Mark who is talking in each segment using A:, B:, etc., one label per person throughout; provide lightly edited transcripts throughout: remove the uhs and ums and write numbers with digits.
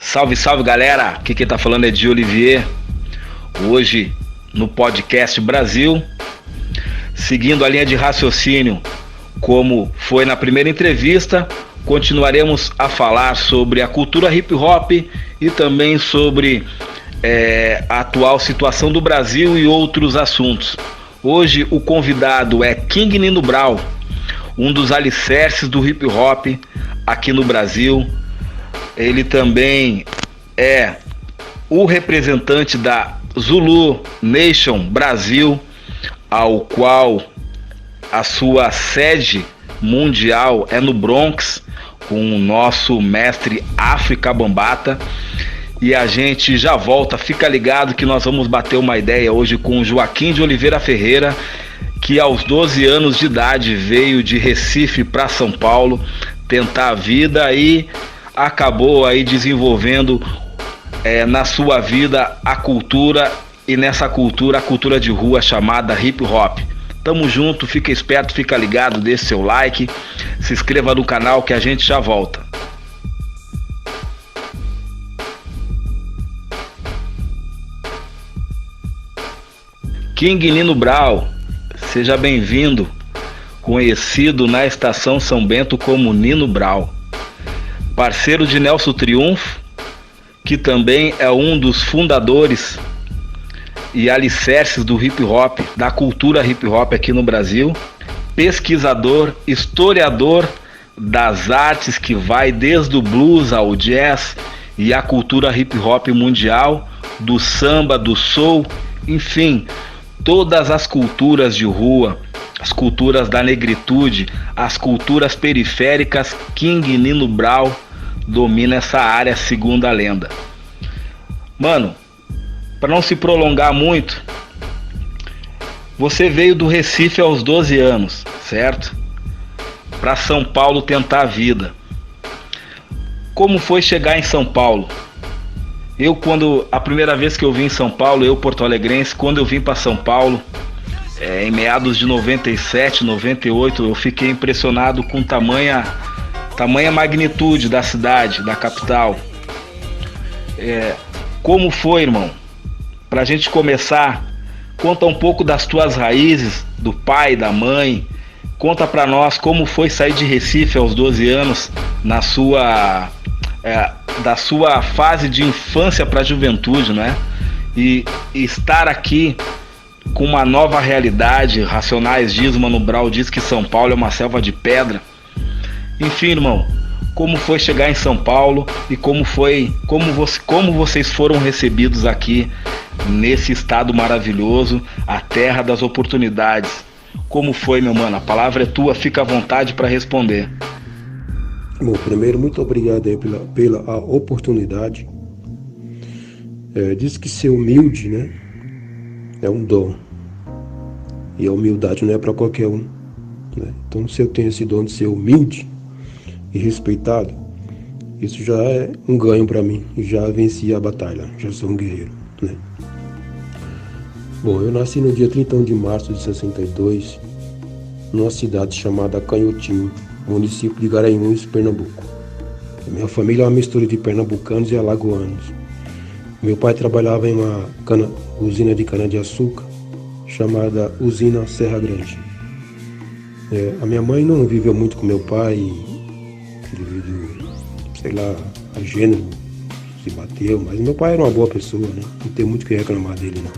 A: Salve, salve galera, aqui quem tá falando é Di Olivier, hoje no podcast Brasil, seguindo a linha de raciocínio como foi na primeira entrevista, continuaremos a falar sobre a cultura hip hop e também sobre a atual situação do Brasil e outros assuntos. Hoje o convidado é King Nino Brown, um dos alicerces do hip hop aqui no Brasil. Ele também é o representante da Zulu Nation Brasil, ao qual a sua sede mundial é no Bronx, com o nosso mestre África Bambata. E a gente já volta, fica ligado que nós vamos bater uma ideia hoje com o Joaquim de Oliveira Ferreira, que aos 12 anos de idade veio de Recife para São Paulo tentar a vida e acabou aí desenvolvendo na sua vida a cultura, e nessa cultura, a cultura de rua chamada hip hop. Tamo junto, fica esperto, fica ligado, deixe seu like, se inscreva no canal que a gente já volta. King Nino Brown, seja bem-vindo, conhecido na Estação São Bento como Nino Brown. Parceiro de Nelson Triunfo, que também é um dos fundadores e alicerces do hip hop, da cultura hip hop aqui no Brasil, pesquisador, historiador das artes, que vai desde o blues ao jazz e a cultura hip hop mundial, do samba, do soul, enfim, todas as culturas de rua, as culturas da negritude, as culturas periféricas. King Nino Brown domina essa área, segundo a lenda. Mano, para não se prolongar muito, você veio do Recife aos 12 anos, certo? Para São Paulo tentar a vida. Como foi chegar em São Paulo? A primeira vez que eu vim em São Paulo, eu porto-alegrense, quando eu vim para São Paulo, em meados de 97, 98, eu fiquei impressionado com tamanha magnitude da cidade, da capital. Como foi, irmão? Pra gente começar, conta um pouco das tuas raízes, do pai, da mãe. Conta pra nós como foi sair de Recife aos 12 anos, da sua fase de infância pra juventude, né? E estar aqui com uma nova realidade. Racionais diz, Mano Brown diz que São Paulo é uma selva de pedra. Enfim, irmão, como foi chegar em São Paulo e como vocês foram recebidos aqui nesse estado maravilhoso, a terra das oportunidades. Como foi, meu mano? A palavra é tua, fica à vontade para responder.
B: Bom, primeiro, muito obrigado aí pela oportunidade. Diz que ser humilde, né, é um dom. E a humildade não é para qualquer um, né? Então, se eu tenho esse dom de ser humilde e respeitado, isso já é um ganho para mim. Já venci a batalha, já sou um guerreiro, né? Bom, eu nasci no dia 31 de março de 62, numa cidade chamada Canhotinho, município de Garanhuns, Pernambuco. A minha família é uma mistura de pernambucanos e alagoanos. Meu pai trabalhava em uma usina de cana-de-açúcar chamada Usina Serra Grande. A minha mãe não viveu muito com meu pai, devido, sei lá, a gênero, se bateu, mas meu pai era uma boa pessoa, né? Não tem muito o que reclamar dele, não.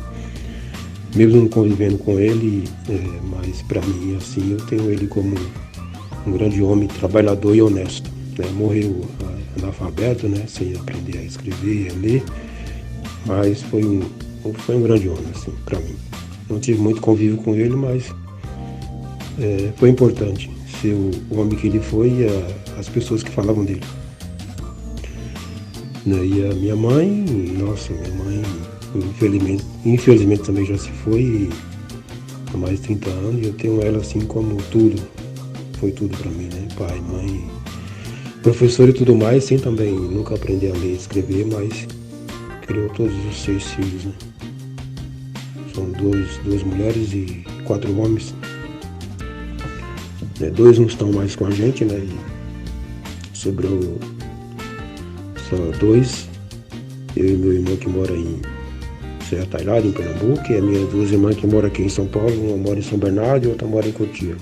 B: Mesmo não convivendo com ele, mas para mim, assim, eu tenho ele como um grande homem, trabalhador e honesto, né? Morreu analfabeto, né? Sem aprender a escrever e a ler, mas foi um grande homem, assim, para mim. Não tive muito convívio com ele, mas foi importante ser o homem que ele foi e as pessoas que falavam dele. E a minha mãe, infelizmente também já se foi há mais de 30 anos, e eu tenho ela assim como tudo, foi tudo para mim, né? Pai, mãe, professor e tudo mais, sem também nunca aprender a ler e escrever, mas criou todos os 6 filhos, né? São duas mulheres e 4 homens. 2 não estão mais com a gente, né? E sobrou só 2, Eu e meu irmão que mora em Serra Talhada, em Pernambuco, e as minhas duas irmãs que moram aqui em São Paulo, uma mora em São Bernardo e outra mora em Cotia.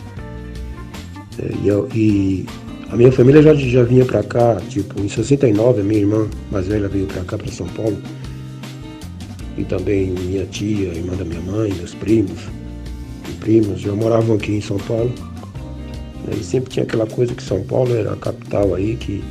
B: E a minha família já vinha pra cá, tipo, em 69, a minha irmã mais velha veio pra cá, pra São Paulo. E também minha tia, irmã da minha mãe, meus primos e primas já moravam aqui em São Paulo. E sempre tinha aquela coisa que São Paulo era a capital aí, que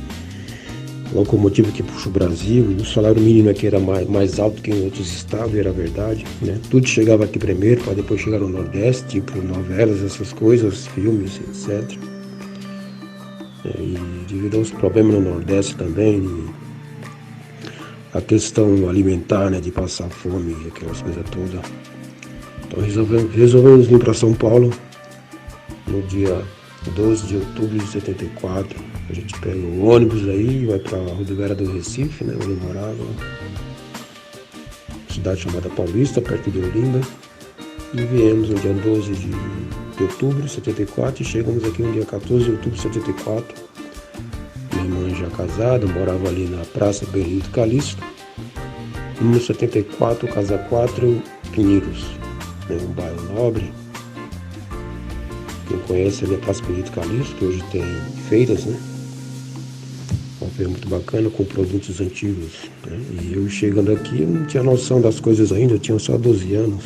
B: locomotiva que puxa o Brasil, e o salário mínimo aqui era mais alto que em outros estados, era verdade, né? Tudo chegava aqui primeiro, para depois chegar no Nordeste, tipo novelas, essas coisas, filmes, etc. E devido aos problemas no Nordeste também, a questão alimentar, né, de passar fome, aquelas coisas todas. Então resolvemos vir para São Paulo no dia 12 de outubro de 74. A gente pega o ônibus aí e vai para a rodoviária do Recife, né, onde eu morava. Cidade chamada Paulista, perto de Olinda. E viemos no dia 12 de outubro de 74 e chegamos aqui no dia 14 de outubro de 74. Minha irmã já casada, morava ali na Praça Benito Calixto, número 74, Casa 4, Pinheiros, né, um bairro nobre. Quem conhece ali a Praça Benito Calixto, que hoje tem feiras, né? Uma feira muito bacana, com produtos antigos, né? E eu chegando aqui, eu não tinha noção das coisas ainda, eu tinha só 12 anos.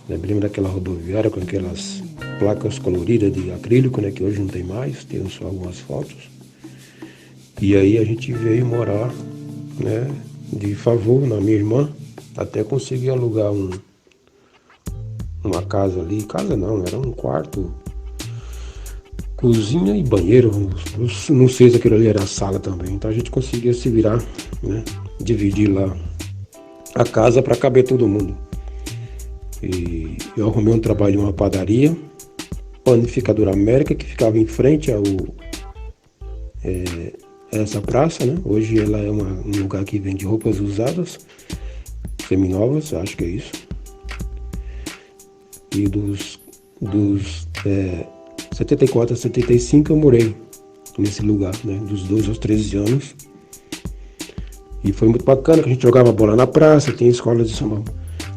B: Me lembro daquela rodoviária com aquelas placas coloridas de acrílico, né? Que hoje não tem mais, tem só algumas fotos. E aí a gente veio morar, né, de favor na minha irmã, até conseguir alugar uma casa ali. Casa não, era um quarto, cozinha e banheiro. Não sei se aquilo ali era sala também. Então a gente conseguia se virar, né, dividir lá a casa para caber todo mundo. E eu arrumei um trabalho em uma padaria, Panificadora América, que ficava em frente ao essa praça, né? Hoje ela é um lugar que vende roupas usadas, seminovas, acho que é isso. E dos 74 a 75 eu morei nesse lugar, né? Dos 12 aos 13 anos. E foi muito bacana, que a gente jogava bola na praça, tinha escola de samba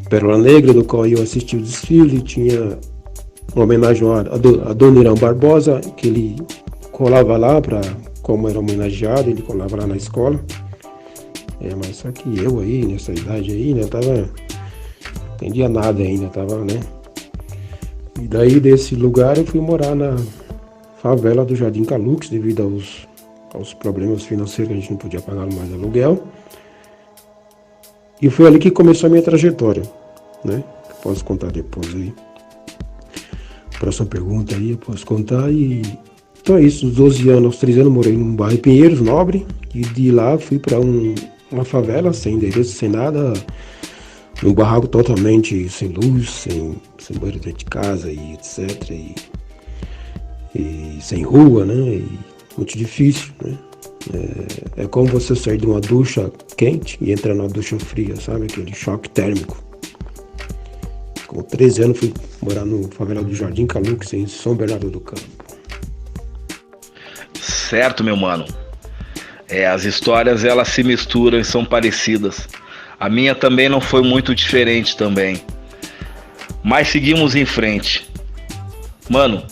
B: Pérola Negra, do qual eu assisti o desfile, tinha uma homenagem a Dona Irã Barbosa, que ele colava lá como era homenageado, ele colava lá na escola. Mas só que eu aí, nessa idade aí, né, não entendia nada ainda, né? E daí desse lugar eu fui morar na favela do Jardim Calux, devido aos problemas financeiros, que a gente não podia pagar mais aluguel. E foi ali que começou a minha trajetória, né? Posso contar depois aí. Próxima pergunta aí, eu posso contar. Então é isso, dos 12 anos aos 13 anos morei num bairro Pinheiros, Nobre, e de lá fui para uma favela, sem endereço, sem nada, num barraco totalmente sem luz, sem banheiro dentro de casa e etc. E sem rua, né? E muito difícil, né? É como você sair de uma ducha quente e entrar numa ducha fria, sabe? Aquele choque térmico. Com 13 anos fui morar no favela do Jardim Calux, em São Bernardo do Campo.
A: Certo, meu mano. As histórias, elas se misturam e são parecidas. A minha também não foi muito diferente também. Mas seguimos em frente. Mano,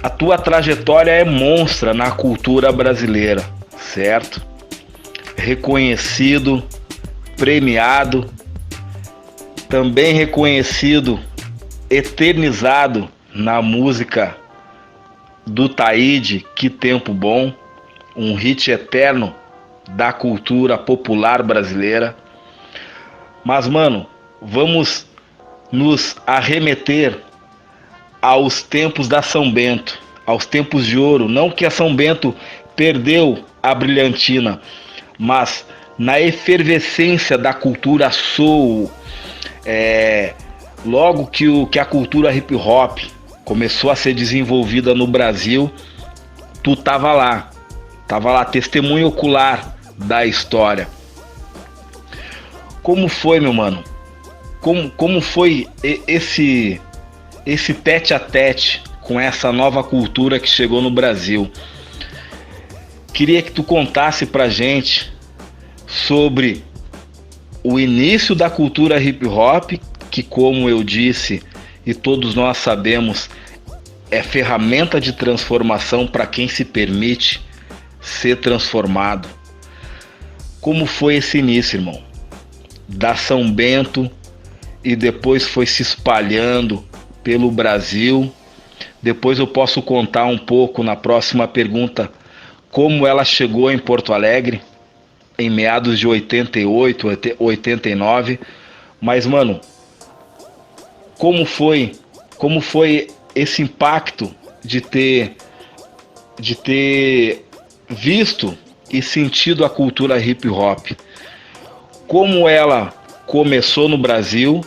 A: a tua trajetória é monstra na cultura brasileira, certo? Reconhecido, premiado, também reconhecido, eternizado na música do Taíde, Que Tempo Bom, um hit eterno da cultura popular brasileira. Mas, mano, vamos nos arremeter aos tempos da São Bento, aos tempos de ouro. Não que a São Bento perdeu a brilhantina, mas na efervescência da cultura soul, logo que a cultura hip hop começou a ser desenvolvida no Brasil, tu tava lá, testemunho ocular da história. Como foi, meu mano? Como foi esse tete a tete com essa nova cultura que chegou no Brasil? Queria que tu contasse pra gente sobre o início da cultura hip hop, que, como eu disse e todos nós sabemos, é ferramenta de transformação para quem se permite ser transformado. Como foi esse início, irmão? Da São Bento, e depois foi se espalhando pelo Brasil. Depois eu posso contar um pouco na próxima pergunta como ela chegou em Porto Alegre em meados de 88, 89. Mas, mano, como foi esse impacto de ter visto e sentido a cultura hip hop? Como ela começou no Brasil,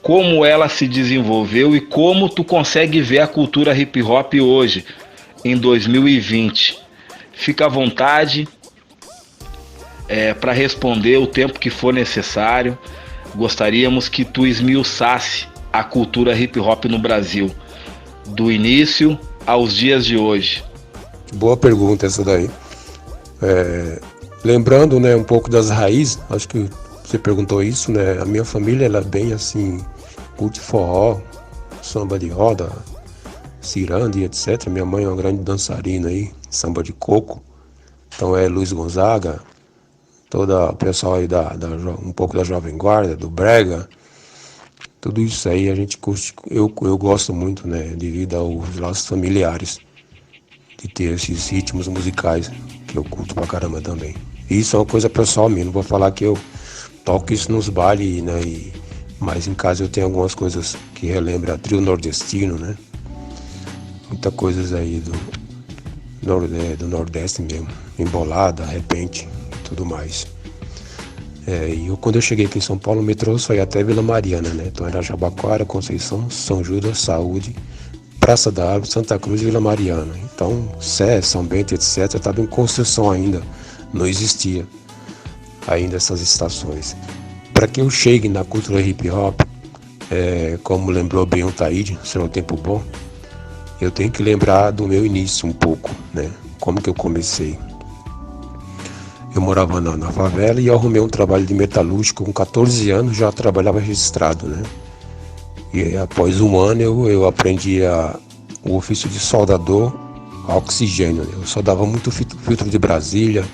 A: como ela se desenvolveu e como tu consegue ver a cultura hip hop hoje, em 2020. Fica à vontade para responder o tempo que for necessário. Gostaríamos que tu esmiuçasse a cultura hip hop no Brasil, do início aos dias de hoje.
B: Boa pergunta essa daí. Lembrando, né, um pouco das raízes, acho que você perguntou isso, né? A minha família, ela é bem assim, curte forró, samba de roda, ciranda e etc. Minha mãe é uma grande dançarina aí, samba de coco. Então é Luiz Gonzaga, todo o pessoal aí um pouco da Jovem Guarda, do Brega. Tudo isso aí a gente curte, eu gosto muito, né, devido aos laços familiares, de ter esses ritmos musicais, que eu curto pra caramba também. E isso é uma coisa pessoal minha, não vou falar que eu toco isso nos bailes, né, mas em casa eu tenho algumas coisas que relembram a trio nordestino, né, muitas coisas aí do Nordeste mesmo, embolada, repente e tudo mais. E quando eu cheguei aqui em São Paulo, o metrô só ia até Vila Mariana, né? Então era Jabaquara, Conceição, São Judas, Saúde, Praça da Árvore, Santa Cruz e Vila Mariana. Então, Sé, São Bento, etc., estava em construção ainda, não existia ainda essas estações. Para que eu chegue na cultura hip hop, como lembrou bem o Taíde, será um tempo bom, eu tenho que lembrar do meu início um pouco, né? Como que eu comecei. Eu morava na favela e eu arrumei um trabalho de metalúrgico com 14 anos, já trabalhava registrado, né? E após um ano eu aprendi o ofício de soldador a oxigênio, né? Eu soldava muito filtro de Brasília,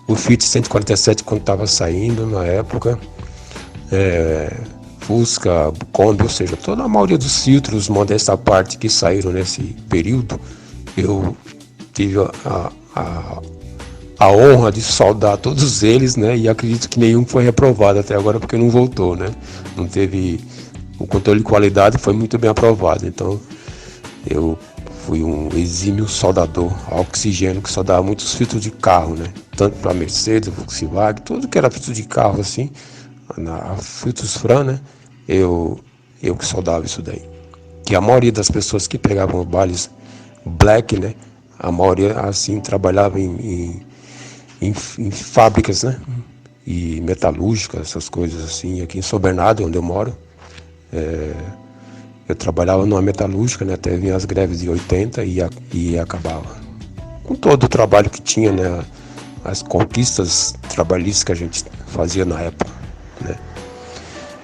B: o Fit 147 quando estava saindo na época, Fusca, Kombi, ou seja, toda a maioria dos filtros, modesta parte, que saíram nesse período, eu tive a honra de soldar todos eles, né? E acredito que nenhum foi reprovado até agora porque não voltou, né? Não teve... O controle de qualidade foi muito bem aprovado. Então, eu fui um exímio soldador a oxigênio que soldava muitos filtros de carro, né? Tanto para Mercedes, Volkswagen, tudo que era filtro de carro, assim, filtros Fran, né? Eu que soldava isso daí. Que a maioria das pessoas que pegavam bailes black, né? A maioria, assim, trabalhava em fábricas, né? E metalúrgicas, essas coisas assim. Aqui em São Bernardo, onde eu moro, eu trabalhava numa metalúrgica, né? Até vinha as greves de 80 e acabava com todo o trabalho que tinha, né? As conquistas trabalhistas que a gente fazia na época, né?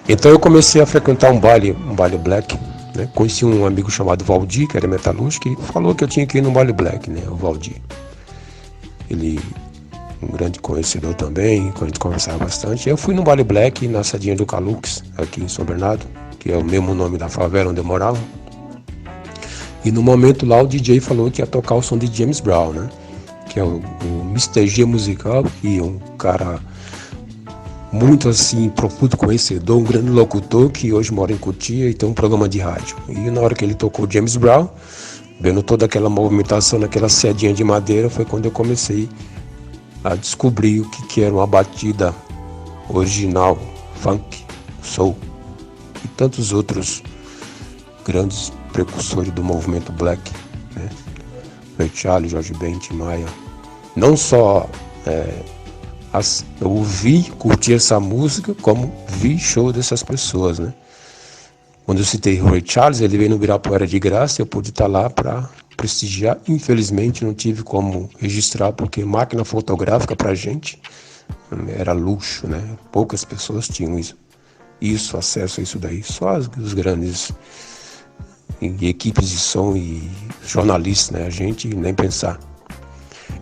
B: Então eu comecei a frequentar um baile black, né? Conheci um amigo chamado Valdir, que era metalúrgico, e falou que eu tinha que ir no baile black, né? O Valdir. Ele um grande conhecedor também, a gente conversava bastante. Eu fui no baile black, na Sadinha do Calux, aqui em São Bernardo, que é o mesmo nome da favela onde eu morava. E no momento lá o DJ falou que ia tocar o som de James Brown, né? Que é o Mr. G musical, que é um cara muito assim, profundo conhecedor, um grande locutor que hoje mora em Cotia e tem um programa de rádio. E na hora que ele tocou James Brown, vendo toda aquela movimentação naquela sedinha de madeira, foi quando eu comecei a descobrir o que era uma batida original, funk, soul e tantos outros grandes precursores do movimento black, né? Ray Charles, Jorge Ben, Tim Maia. Não só eu ouvi, curti essa música, como vi show dessas pessoas, né? Quando eu citei Ray Charles, ele veio no Ibirapuera de graça, eu pude estar lá para prestigiar. Infelizmente não tive como registrar, porque máquina fotográfica pra gente era luxo, né? Poucas pessoas tinham isso, acesso a isso daí, só os grandes e equipes de som e jornalistas, né? A gente nem pensar.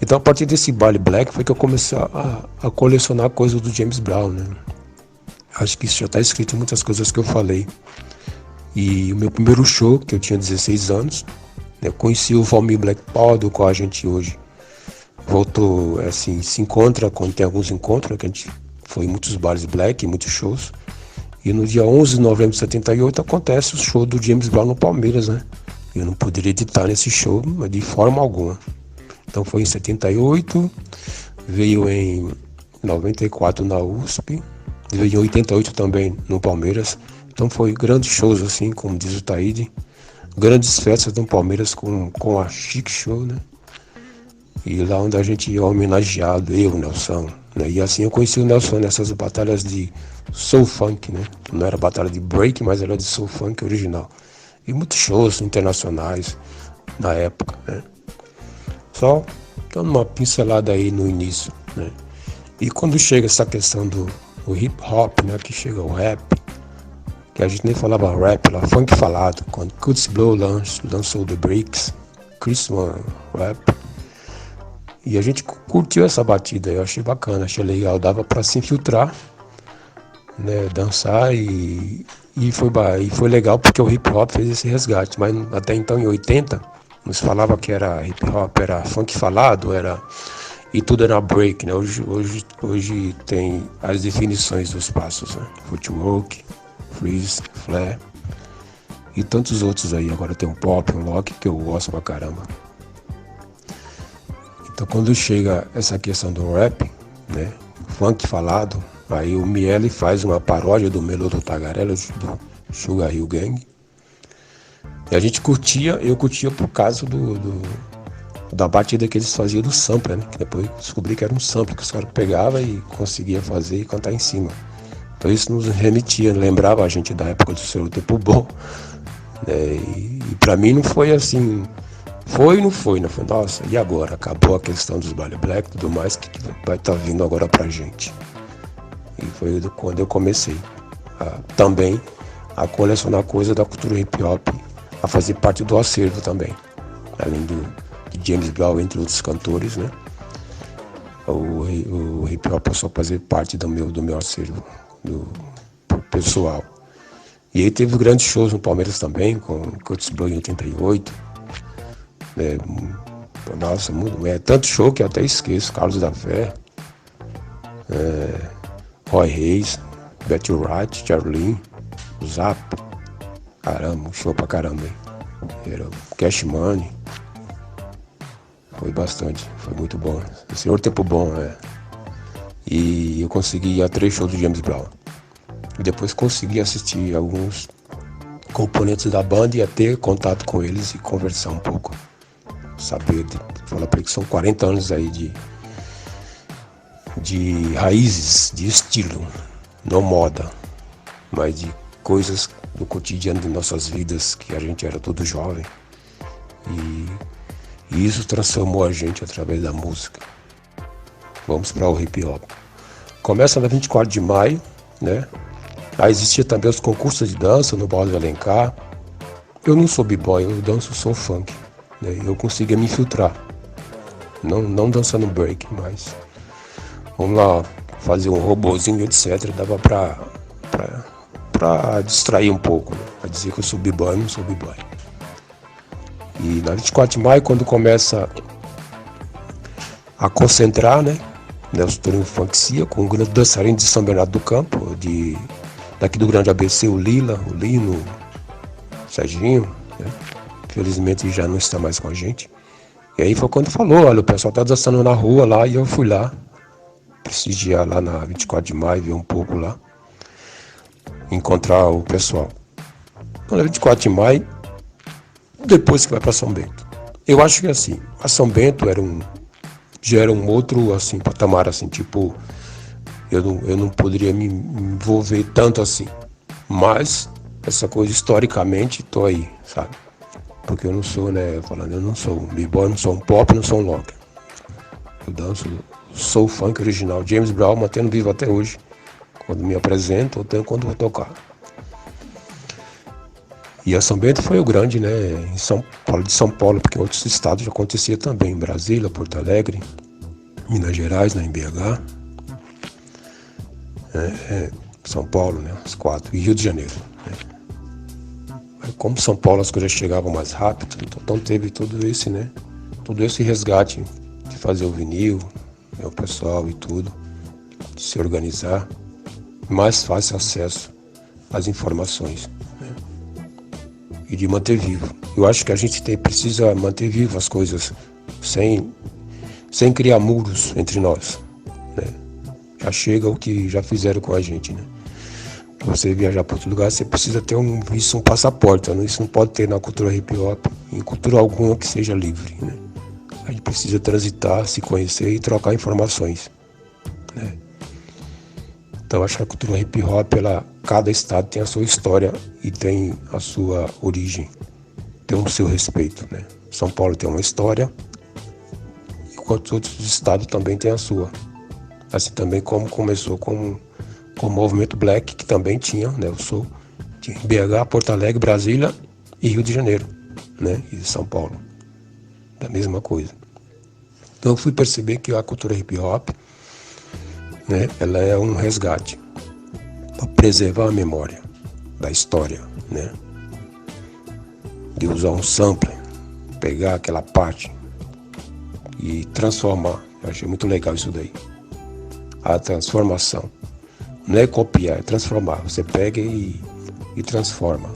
B: Então, a partir desse baile black foi que eu comecei a colecionar coisas do James Brown, né? Acho que isso já está escrito em muitas coisas que eu falei. E o meu primeiro show, que eu tinha 16 anos, eu conheci o Valmir Black Power, do qual a gente hoje voltou, assim, se encontra, quando tem alguns encontros, né, que a gente foi em muitos bares black, muitos shows. E no dia 11 de novembro de 78 acontece o show do James Brown no Palmeiras, né? Eu não poderia editar nesse show, mas de forma alguma. Então foi em 78, veio em 94 na USP, veio em 88 também no Palmeiras. Então foi grandes shows, assim, como diz o Taíde, grandes festas no Palmeiras com a Chic Show, né? E lá onde a gente ia homenageado, eu, Nelson, né? E assim eu conheci o Nelson nessas batalhas de soul funk, né? Não era batalha de break, mas era de soul funk original. E muitos shows internacionais na época, né? Só dando uma pincelada aí no início, né? E quando chega essa questão do hip hop, né? Que chega o rap, que a gente nem falava rap, lá, funk falado, quando Kurtis Blow lançou The Breaks, Christmas Rap, e a gente curtiu essa batida, eu achei bacana, achei legal, dava para se infiltrar, né, dançar e foi legal porque o hip hop fez esse resgate, mas até então em 80 nos falava que era hip hop, era funk falado, e tudo era break, né? Hoje tem as definições dos passos, né? Footwork, freeze, flare e tantos outros aí. Agora tem um pop, um lock que eu gosto pra caramba. Então quando chega essa questão do rap, né? Funk falado, aí o Miele faz uma paródia do Melodo Tagarela, do Sugar Hill Gang. E a gente eu curtia por causa da batida que eles faziam do sampler, né? Que depois descobri que era um sampler que os caras pegavam e conseguiam fazer e cantar em cima. Então isso nos remetia, lembrava a gente da época do Seu Tempo Bom. Né? E pra mim não foi assim, não foi, nossa, e agora? Acabou a questão dos baile black e tudo mais, que vai estar vindo agora pra gente. E foi quando eu comecei também a colecionar coisas da cultura hip hop, a fazer parte do acervo também, além de James Brown, entre outros cantores, né? O hip hop passou a fazer parte do meu acervo, do pessoal. E aí teve grandes shows no Palmeiras também, com Kurtis Blow em 88. Nossa, tanto show que eu até esqueço. Carlos da Fé, Roy Reis, Betty Wright, Charlene, Zap. Caramba, um show pra caramba, hein? Era Cash Money. Foi bastante, foi muito bom. Senhor Tempo Bom, né? E eu consegui ir a 3 shows do James Brown. E depois consegui assistir alguns componentes da banda e a ter contato com eles e conversar um pouco. Saber, falar para eles que são 40 anos aí de raízes, de estilo, não moda, mas de coisas do cotidiano de nossas vidas, que a gente era todo jovem. E isso transformou a gente através da música. Vamos para o hip hop. Começa na 24 de maio, né? Aí existia também os concursos de dança no Balde Alencar. Eu não sou b-boy, eu danço soul funk, né? Eu conseguia me infiltrar. Não dançando break, mas vamos lá, fazer um robozinho, etc. Dava pra distrair um pouco, né? Pra dizer que eu sou b-boy, não sou b-boy. E na 24 de maio, quando começa a concentrar, né? Nelson Torinho Funkcia, com o grande dançarino de São Bernardo do Campo, daqui do Grande ABC, o Lila, o Lino, o Serginho, né? Felizmente já não está mais com a gente. E aí foi quando falou, olha, o pessoal tá dançando na rua lá, e eu fui lá, prestigiar lá na 24 de maio, ver um pouco lá, encontrar o pessoal. Então na 24 de maio, depois que vai para São Bento. Eu acho que assim, a São Bento já era um outro assim, patamar assim, tipo, eu não poderia me envolver tanto assim. Mas essa coisa historicamente tô aí, sabe? Porque eu não sou, né, falando, eu não sou um b-boy, não sou um pop, não sou um rock. Eu danço soul funk original. James Brown mantendo vivo até hoje, quando me apresento ou até quando vou tocar. E a São Bento foi o grande, né? De São Paulo, porque em outros estados já acontecia também, em Brasília, Porto Alegre, Minas Gerais, na MBH, São Paulo, né? Os 4, e Rio de Janeiro. Né? Como São Paulo as coisas chegavam mais rápido, então teve todo esse resgate de fazer o vinil, o pessoal e tudo, de se organizar, mais fácil acesso às informações, né? E de manter vivo. Eu acho que a gente precisa manter vivo as coisas sem criar muros entre nós, né? Já chega o que já fizeram com a gente, né? Para você viajar para outro lugar, você precisa ter um passaporte, né? Isso não pode ter na cultura hip hop, em cultura alguma que seja livre, né? A gente precisa transitar, se conhecer e trocar informações, né? Então acho que a cultura hip hop, cada estado tem a sua história e tem a sua origem, tem o seu respeito, né? São Paulo tem uma história, enquanto outros estados também têm a sua. Assim também como começou com o movimento Black, que também tinha, né? Tinha BH, Porto Alegre, Brasília e Rio de Janeiro, né? E São Paulo. Da mesma coisa. Então eu fui perceber que a cultura hip hop, né, ela é um resgate para preservar a memória da história, né? De usar um sample, pegar aquela parte e transformar. Eu achei muito legal isso daí. A transformação. Não é copiar, é transformar. Você pega e transforma.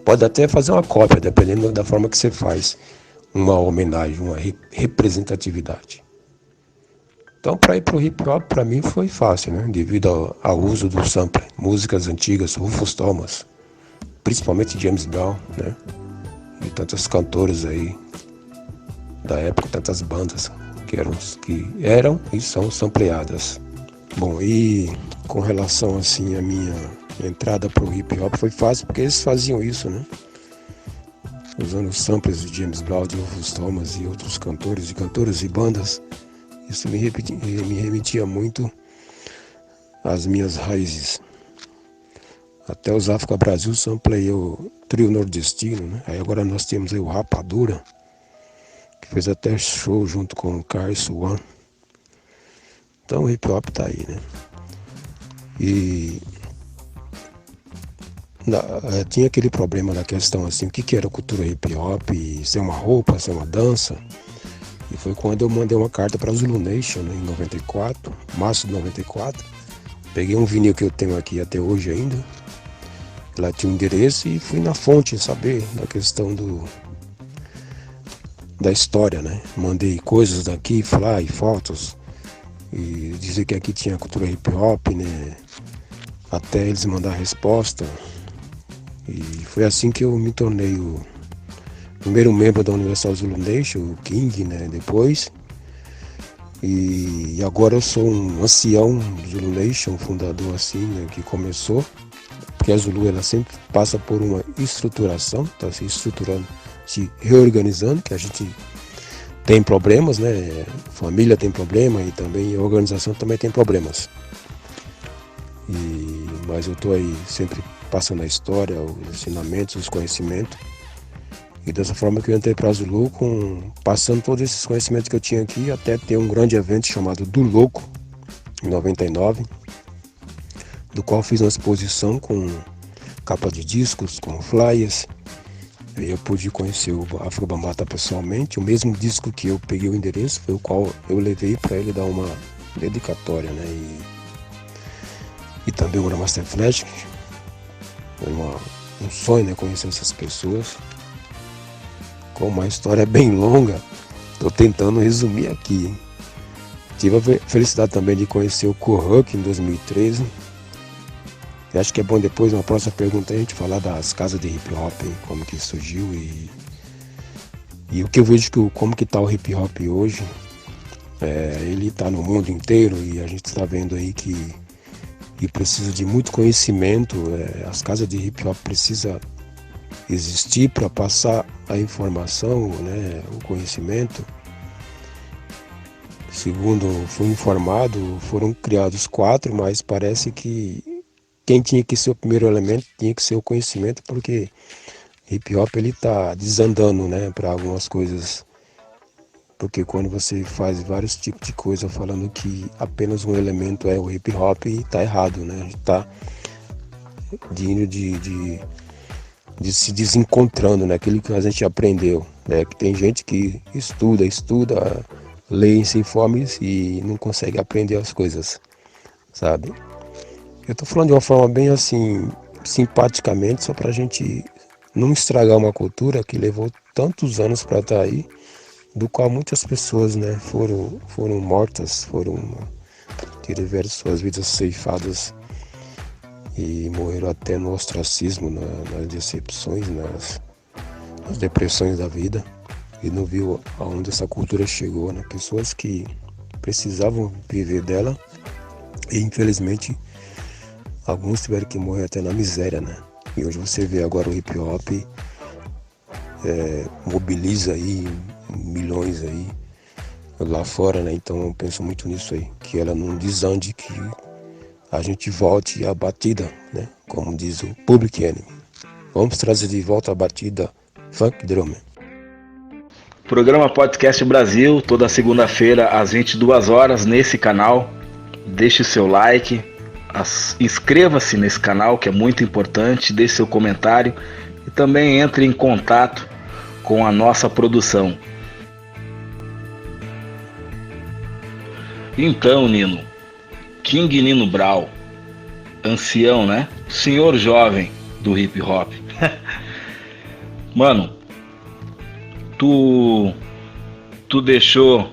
B: Pode até fazer uma cópia, dependendo da forma que você faz. Uma homenagem, uma representatividade. Então, para ir para o hip hop, para mim foi fácil, né? Devido ao uso do sample, músicas antigas, Rufus Thomas, principalmente James Brown, né? E tantas cantoras aí da época, tantas bandas que eram e são sampleadas. Bom, e com relação assim à minha entrada para o hip hop foi fácil porque eles faziam isso, né? Usando os samples de James Brown, de Rufus Thomas e outros cantores e cantoras e bandas. Isso me remetia muito às minhas raízes. Até os África Brasil sampleei o trio nordestino, né? Aí agora nós temos aí o Rapadura, que fez até show junto com o Carlos One. Então o hip hop tá aí, né? E tinha aquele problema da questão assim, o que era cultura hip hop, ser uma roupa, ser uma dança. E foi quando eu mandei uma carta para a Zulu Nation, né, em 94, março de 94. Peguei um vinil que eu tenho aqui até hoje ainda. Lá tinha um endereço e fui na fonte saber da questão da história, né? Mandei coisas daqui, fly, fotos. E dizer que aqui tinha cultura hip hop, né? Até eles mandar a resposta. E foi assim que eu me tornei o primeiro membro da Universal Zulu Nation, o King, né? Depois. E agora eu sou um ancião do Zulu Nation, um fundador assim, né? Que começou. Porque a Zulu ela sempre passa por uma estruturação, está se estruturando, se reorganizando, que a gente tem problemas, né? Família tem problema e também a organização também tem problemas. Mas eu estou aí sempre passando a história, os ensinamentos, os conhecimentos. E dessa forma que eu entrei para a Zulu, passando todos esses conhecimentos que eu tinha aqui, até ter um grande evento chamado Do Louco, em 99, do qual fiz uma exposição com capa de discos, com flyers. Eu pude conhecer o Afro Bambaataa pessoalmente. O mesmo disco que eu peguei o endereço foi o qual eu levei para ele dar uma dedicatória, né? E também o Grandmaster Flash. Foi um sonho, né? Conhecer essas pessoas. Com uma história bem longa, estou tentando resumir aqui, hein? Tive a felicidade também de conhecer o Kohuk em 2013. Eu acho que é bom depois, na próxima pergunta, a gente falar das casas de hip hop, como que surgiu e o que eu vejo como que tá o hip hop hoje. Ele está no mundo inteiro e a gente está vendo aí que precisa de muito conhecimento. As casas de hip hop precisam existir para passar a informação, né, o conhecimento. Segundo fui informado, foram criados 4, mas parece que quem tinha que ser o primeiro elemento tinha que ser o conhecimento, porque hip hop ele tá desandando, né, para algumas coisas. Porque quando você faz vários tipos de coisa falando que apenas um elemento é o hip hop, tá errado, né? A gente tá indo de se desencontrando naquilo que a gente aprendeu, né? Que tem gente que estuda, lê, se informa e não consegue aprender as coisas, sabe? Eu tô falando de uma forma bem assim, simpaticamente, só pra gente não estragar uma cultura que levou tantos anos para estar aí, do qual muitas pessoas, né, foram mortas, tiveram suas vidas ceifadas e morreram até no ostracismo, nas decepções, nas depressões da vida, e não viu aonde essa cultura chegou, né? Pessoas que precisavam viver dela e infelizmente alguns tiveram que morrer até na miséria, né? E hoje você vê agora o hip hop mobiliza aí milhões aí lá fora, né? Então eu penso muito nisso aí, que ela não desande, que a gente volte à batida, né? Como diz o Public Enemy. Vamos trazer de volta a batida Funk Drum.
A: Programa Podcast Brasil, toda segunda-feira às 22 horas nesse canal. Deixe seu like, inscreva-se nesse canal que é muito importante, deixe seu comentário e também entre em contato com a nossa produção. Então, Nino, King Nino Brau, ancião, né? Senhor jovem do hip hop. Mano, tu deixou,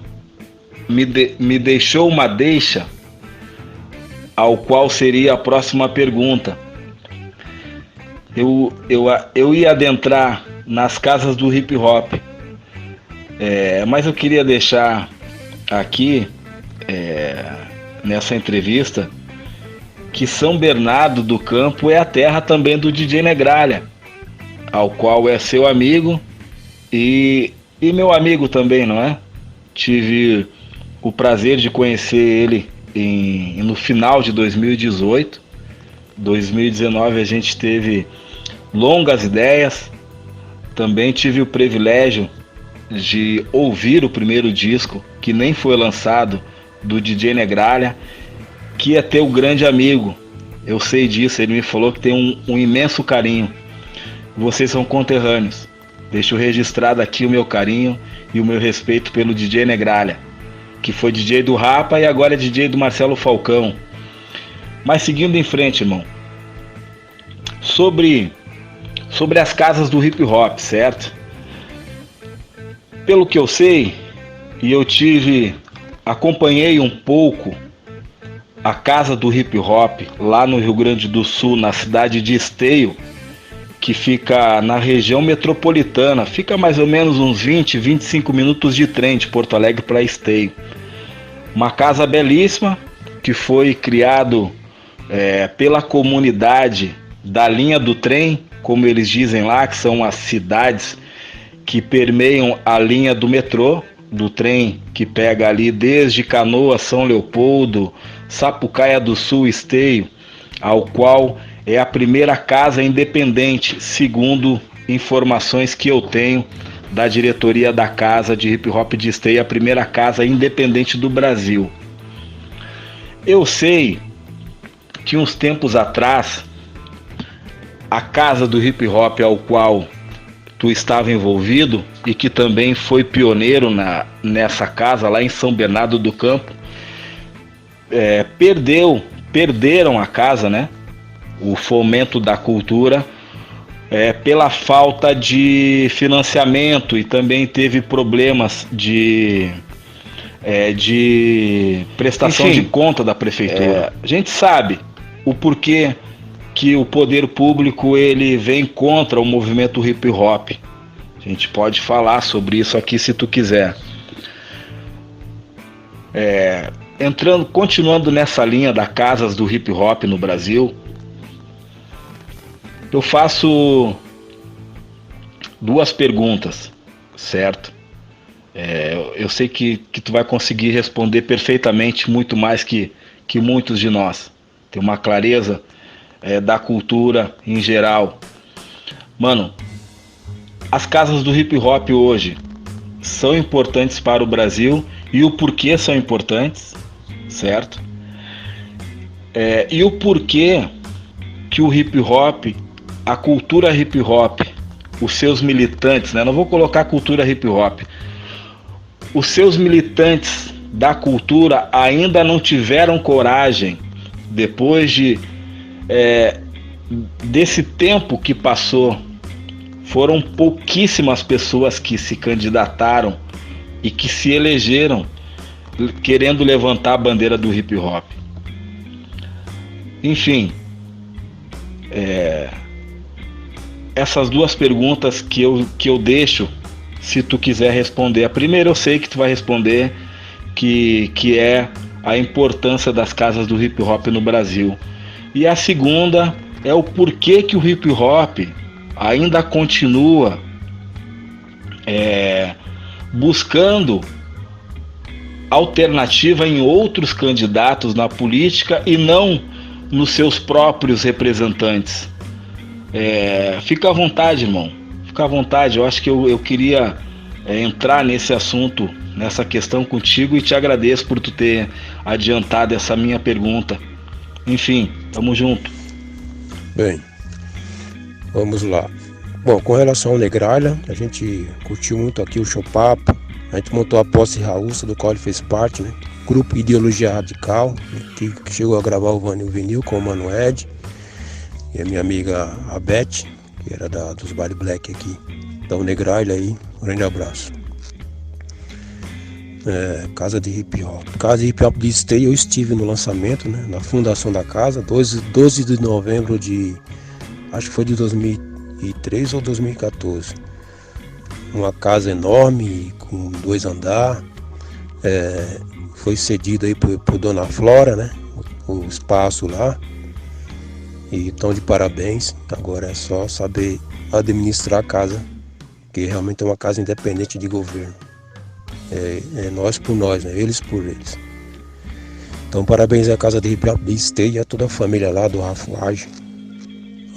A: me deixou uma deixa, ao qual seria a próxima pergunta. Eu ia adentrar nas casas do hip hop, mas eu queria deixar aqui, nessa entrevista, que São Bernardo do Campo é a terra também do DJ Negralha, ao qual é seu amigo e meu amigo também, não é? Tive o prazer de conhecer ele no final de 2018. 2019 a gente teve longas ideias. Também tive o privilégio de ouvir o primeiro disco, que nem foi lançado, do DJ Negralha, que é teu grande amigo. Eu sei disso, ele me falou que tem um imenso carinho. Vocês são conterrâneos. Deixo registrado aqui o meu carinho e o meu respeito pelo DJ Negralha, que foi DJ do Rapa e agora é DJ do Marcelo Falcão. Mas seguindo em frente, irmão, sobre as casas do hip hop, certo? Pelo que eu sei, e eu acompanhei um pouco a casa do hip hop lá no Rio Grande do Sul, na cidade de Esteio, que fica na região metropolitana, fica mais ou menos uns 25 minutos de trem de Porto Alegre para Esteio. Uma casa belíssima que foi criado pela comunidade da linha do trem, como eles dizem lá, que são as cidades que permeiam a linha do metrô, do trem que pega ali desde Canoas, São Leopoldo, Sapucaia do Sul, Esteio, ao qual é a primeira casa independente, segundo informações que eu tenho da diretoria da casa de hip hop de Esteio, a primeira casa independente do Brasil. Eu sei que uns tempos atrás, a casa do hip hop ao qual tu estava envolvido e que também foi pioneiro nessa casa lá em São Bernardo do Campo, perderam a casa, né? O Fomento da Cultura, pela falta de financiamento, e também teve problemas de prestação de conta da prefeitura. A gente sabe o porquê que o poder público ele vem contra o movimento hip hop. A gente pode falar sobre isso aqui se tu quiser. Continuando nessa linha das casas do hip hop no Brasil, eu faço duas perguntas, certo? Eu sei que tu vai conseguir responder perfeitamente, muito mais que muitos de nós. Tem uma clareza da cultura em geral. Mano, as casas do hip hop hoje são importantes para o Brasil e o porquê são importantes, certo? E o porquê que o hip hop, a cultura hip hop, os seus militantes, né? Não vou colocar cultura hip hop, os seus militantes da cultura ainda não tiveram coragem, depois desse tempo que passou. Foram pouquíssimas pessoas que se candidataram e que se elegeram querendo levantar a bandeira do hip hop. Enfim, essas duas perguntas que eu deixo, se tu quiser responder. A primeira eu sei que tu vai responder, que é a importância das casas do hip hop no Brasil. E a segunda é o porquê que o hip hop ainda continua buscando alternativa em outros candidatos na política e não nos seus próprios representantes. Fica à vontade, irmão. Fica à vontade. Eu acho que eu queria entrar nesse assunto, nessa questão contigo, e te agradeço por tu ter adiantado essa minha pergunta. Enfim, tamo junto.
B: Bem, vamos lá. Bom, com relação ao Negralha, a gente curtiu muito aqui o Chopapo. A gente montou a Posse Raúça, do qual ele fez parte, né? Grupo Ideologia Radical, que chegou a gravar o Vânio Vinil com o Mano Ed. E a minha amiga a Beth, que era dos Baile Black aqui. Então, Negralha aí, um grande abraço. Casa de Hip Hop. Casa de Hip Hop de Esteio, eu estive no lançamento, né? Na fundação da casa, 12 de novembro de... acho que foi de 2003 ou 2014. Uma casa enorme, com 2 andares. Foi cedido aí por Dona Flora, né? O espaço lá. E estão de parabéns. Agora é só saber administrar a casa, que realmente é uma casa independente de governo. É nós por nós, né? Eles por eles. Então parabéns à casa de Hip Hop de Esteio e a toda a família lá do Rafuage.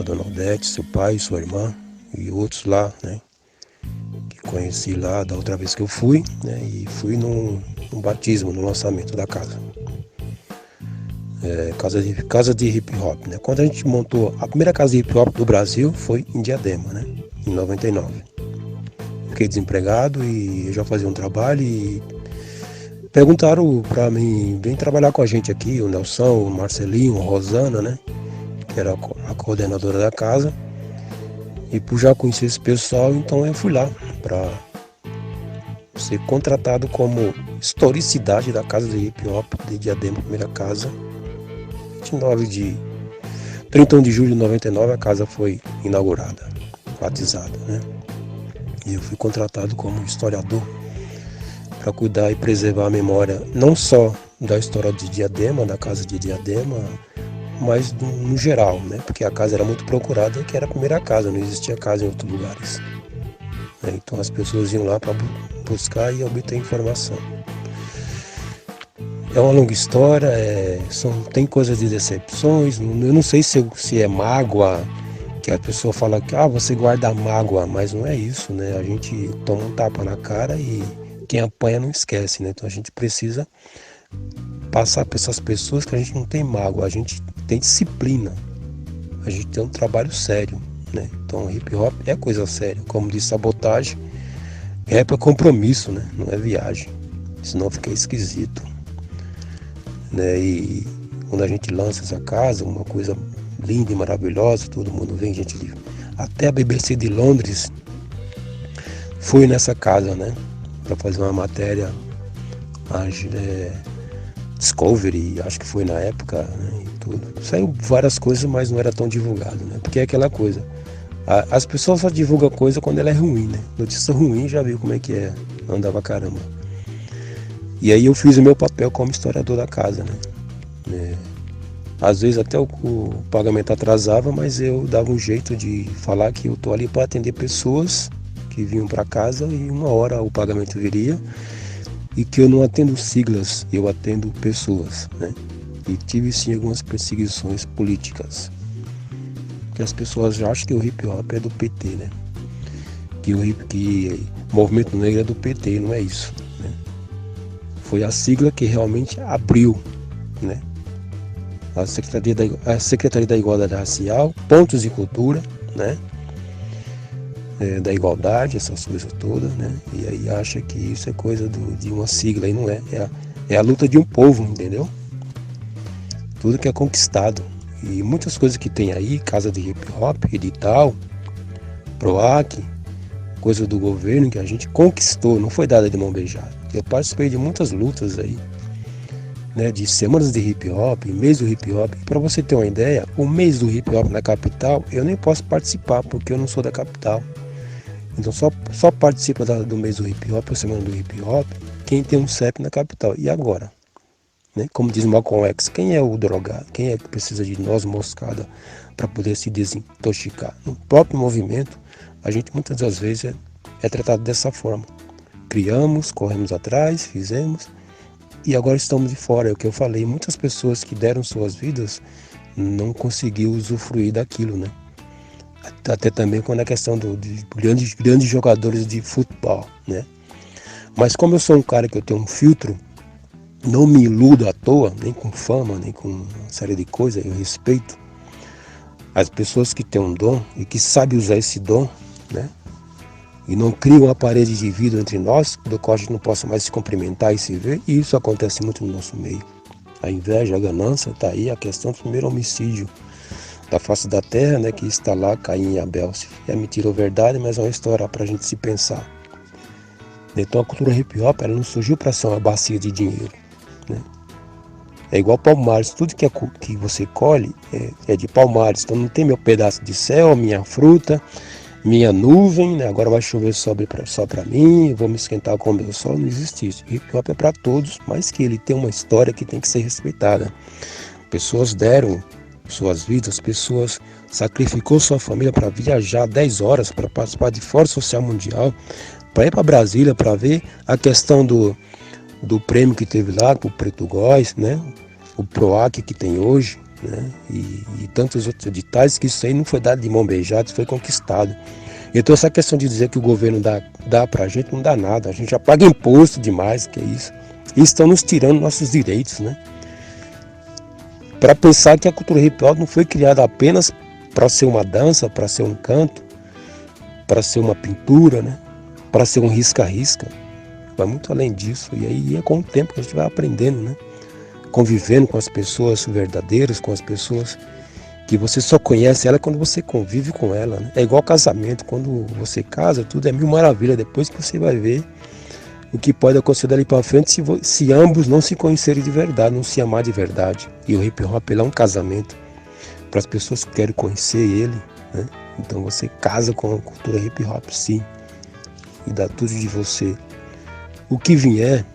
B: A Dona Odete, seu pai, sua irmã e outros lá, né? Que conheci lá da outra vez que eu fui, né? E fui no batismo, no lançamento da casa. Casa de Hip Hop, né? Quando a gente montou a primeira casa de Hip Hop do Brasil foi em Diadema, né? Em 99. Fiquei desempregado e eu já fazia um trabalho e perguntaram pra mim, vem trabalhar com a gente aqui, o Nelson, o Marcelinho, a Rosana, né? Que era a coordenadora da casa. E por já conhecer esse pessoal, então eu fui lá para ser contratado como historicidade da casa de hip hop de Diadema, primeira casa. 31 de julho de 99 a casa foi inaugurada, batizada, né? E eu fui contratado como historiador para cuidar e preservar a memória não só da história de Diadema, da casa de Diadema, mas no geral, né? Porque a casa era muito procurada, que era a primeira casa, não existia casa em outros lugares. Então as pessoas iam lá para buscar e obter informação. É uma longa história, tem coisas de decepções, eu não sei se é mágoa, que a pessoa fala que você guarda mágoa, mas não é isso, né? A gente toma um tapa na cara e quem apanha não esquece, né? Então a gente precisa passar para essas pessoas que a gente não tem mágoa, a gente tem disciplina, a gente tem um trabalho sério, né? Então hip hop é coisa séria, como diz Sabotagem, rap é compromisso, né? Não é viagem, senão fica esquisito, né? E quando a gente lança essa casa, uma coisa linda e maravilhosa, todo mundo vem, gente, até a BBC de Londres foi nessa casa, né? Para fazer uma matéria, Discovery, acho que foi na época, né? E tudo. Saiu várias coisas, mas não era tão divulgado, né? Porque é aquela coisa, as pessoas só divulgam coisa quando ela é ruim, né? Notícia ruim, já viu como é que é, andava caramba. E aí eu fiz o meu papel como historiador da casa, né? Às vezes até o pagamento atrasava, mas eu dava um jeito de falar que eu tô ali para atender pessoas que vinham para casa e uma hora o pagamento viria, e que eu não atendo siglas, eu atendo pessoas, né? E tive sim algumas perseguições políticas, que as pessoas já acham que o hip hop é do PT, né? Que o movimento negro é do PT, não é isso, né? Foi a sigla que realmente abriu, né? A Secretaria da Igualdade Racial, Pontos de Cultura, né? Da igualdade, essas coisas todas, né? E aí acha que isso é coisa de uma sigla, e não é. É a luta de um povo, entendeu? Tudo que é conquistado. E muitas coisas que tem aí, casa de hip hop, edital, PROAC, coisa do governo que a gente conquistou, não foi dada de mão beijada. Eu participei de muitas lutas aí, né, de semanas de hip hop, mês do hip hop. Para você ter uma ideia, o mês do hip hop na capital, eu nem posso participar porque eu não sou da capital. Então só participa do mês do hip hop, a semana do hip hop, quem tem um CEP na capital. E agora? Né? Como diz Malcolm X, quem é o drogado? Quem é que precisa de noz moscada para poder se desintoxicar? No próprio movimento, a gente muitas das vezes é tratado dessa forma. Criamos, corremos atrás, fizemos, e agora estamos de fora. É o que eu falei, muitas pessoas que deram suas vidas não conseguiram usufruir daquilo, né? Até também quando é questão de grandes jogadores de futebol, né? Mas como eu sou um cara que eu tenho um filtro, não me iludo à toa, nem com fama, nem com uma série de coisas, eu respeito as pessoas que têm um dom e que sabem usar esse dom, né? E não criam uma parede de vidro entre nós, do qual a gente não possa mais se cumprimentar e se ver, e isso acontece muito no nosso meio. A inveja, a ganância, está aí a questão do primeiro homicídio da face da terra, né, que está lá, Caim e Abel. Se é mentira ou verdade, mas é uma história para a gente se pensar. Então a cultura hip hop, ela não surgiu para ser uma bacia de dinheiro, né? É igual Palmares, tudo que você colhe é de Palmares. Então não tem meu pedaço de céu, minha fruta, minha nuvem, né? Agora vai chover só para mim, vou me esquentar com o meu sol. Não existe isso. Hip hop é para todos, mas que ele tem uma história que tem que ser respeitada. Pessoas deram suas vidas, pessoas sacrificou sua família para viajar 10 horas para participar de Fórum Social Mundial, para ir para Brasília para ver a questão do prêmio que teve lá, o Preto Góes, né? O PROAC que tem hoje, né? E tantos outros editais, que isso aí não foi dado de mão beijada, isso foi conquistado. Então essa questão de dizer que o governo dá para a gente, não dá nada, a gente já paga imposto demais, que é isso. E estão nos tirando nossos direitos, né? Para pensar que a cultura hip hop não foi criada apenas para ser uma dança, para ser um canto, para ser uma pintura, né? Para ser um risca-risca. Vai muito além disso. E aí é com o tempo que a gente vai aprendendo, né? Convivendo com as pessoas verdadeiras, com as pessoas que você só conhece ela quando você convive com ela, né? É igual casamento, quando você casa, tudo é mil maravilha, depois que você vai ver o que pode acontecer dali para frente se ambos não se conhecerem de verdade, não se amar de verdade. E o hip hop é um casamento para as pessoas que querem conhecer ele, né? Então você casa com a cultura hip hop, sim, e dá tudo de você. O que vier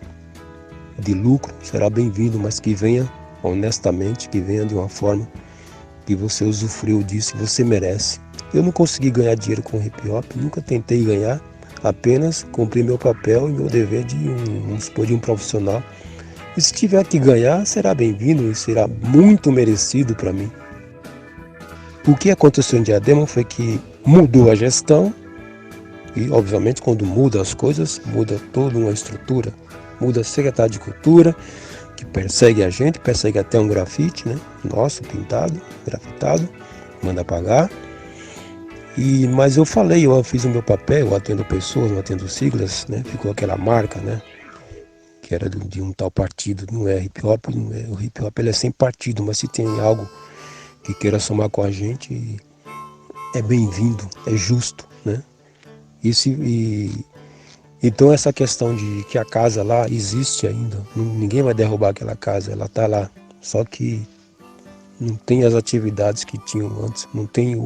B: de lucro será bem-vindo, mas que venha honestamente, que venha de uma forma que você usufruiu disso e você merece. Eu não consegui ganhar dinheiro com hip hop, nunca tentei ganhar, apenas cumprir meu papel e meu dever de um profissional. E se tiver que ganhar, será bem-vindo e será muito merecido para mim. O que aconteceu em Diadema foi que mudou a gestão e, obviamente, quando muda as coisas, muda toda uma estrutura. Muda a secretária de Cultura, que persegue a gente, persegue até um grafite, né? Nosso, pintado, grafitado, manda pagar. Mas eu falei, eu fiz o meu papel, eu atendo pessoas, eu atendo siglas, né? Ficou aquela marca, né? Que era de um tal partido, não é hip hop, não é, o hip hop ele é sem partido, mas se tem algo que queira somar com a gente, é bem-vindo, é justo, né? Então essa questão de que a casa lá existe ainda, ninguém vai derrubar aquela casa, ela está lá, só que não tem as atividades que tinham antes, não tem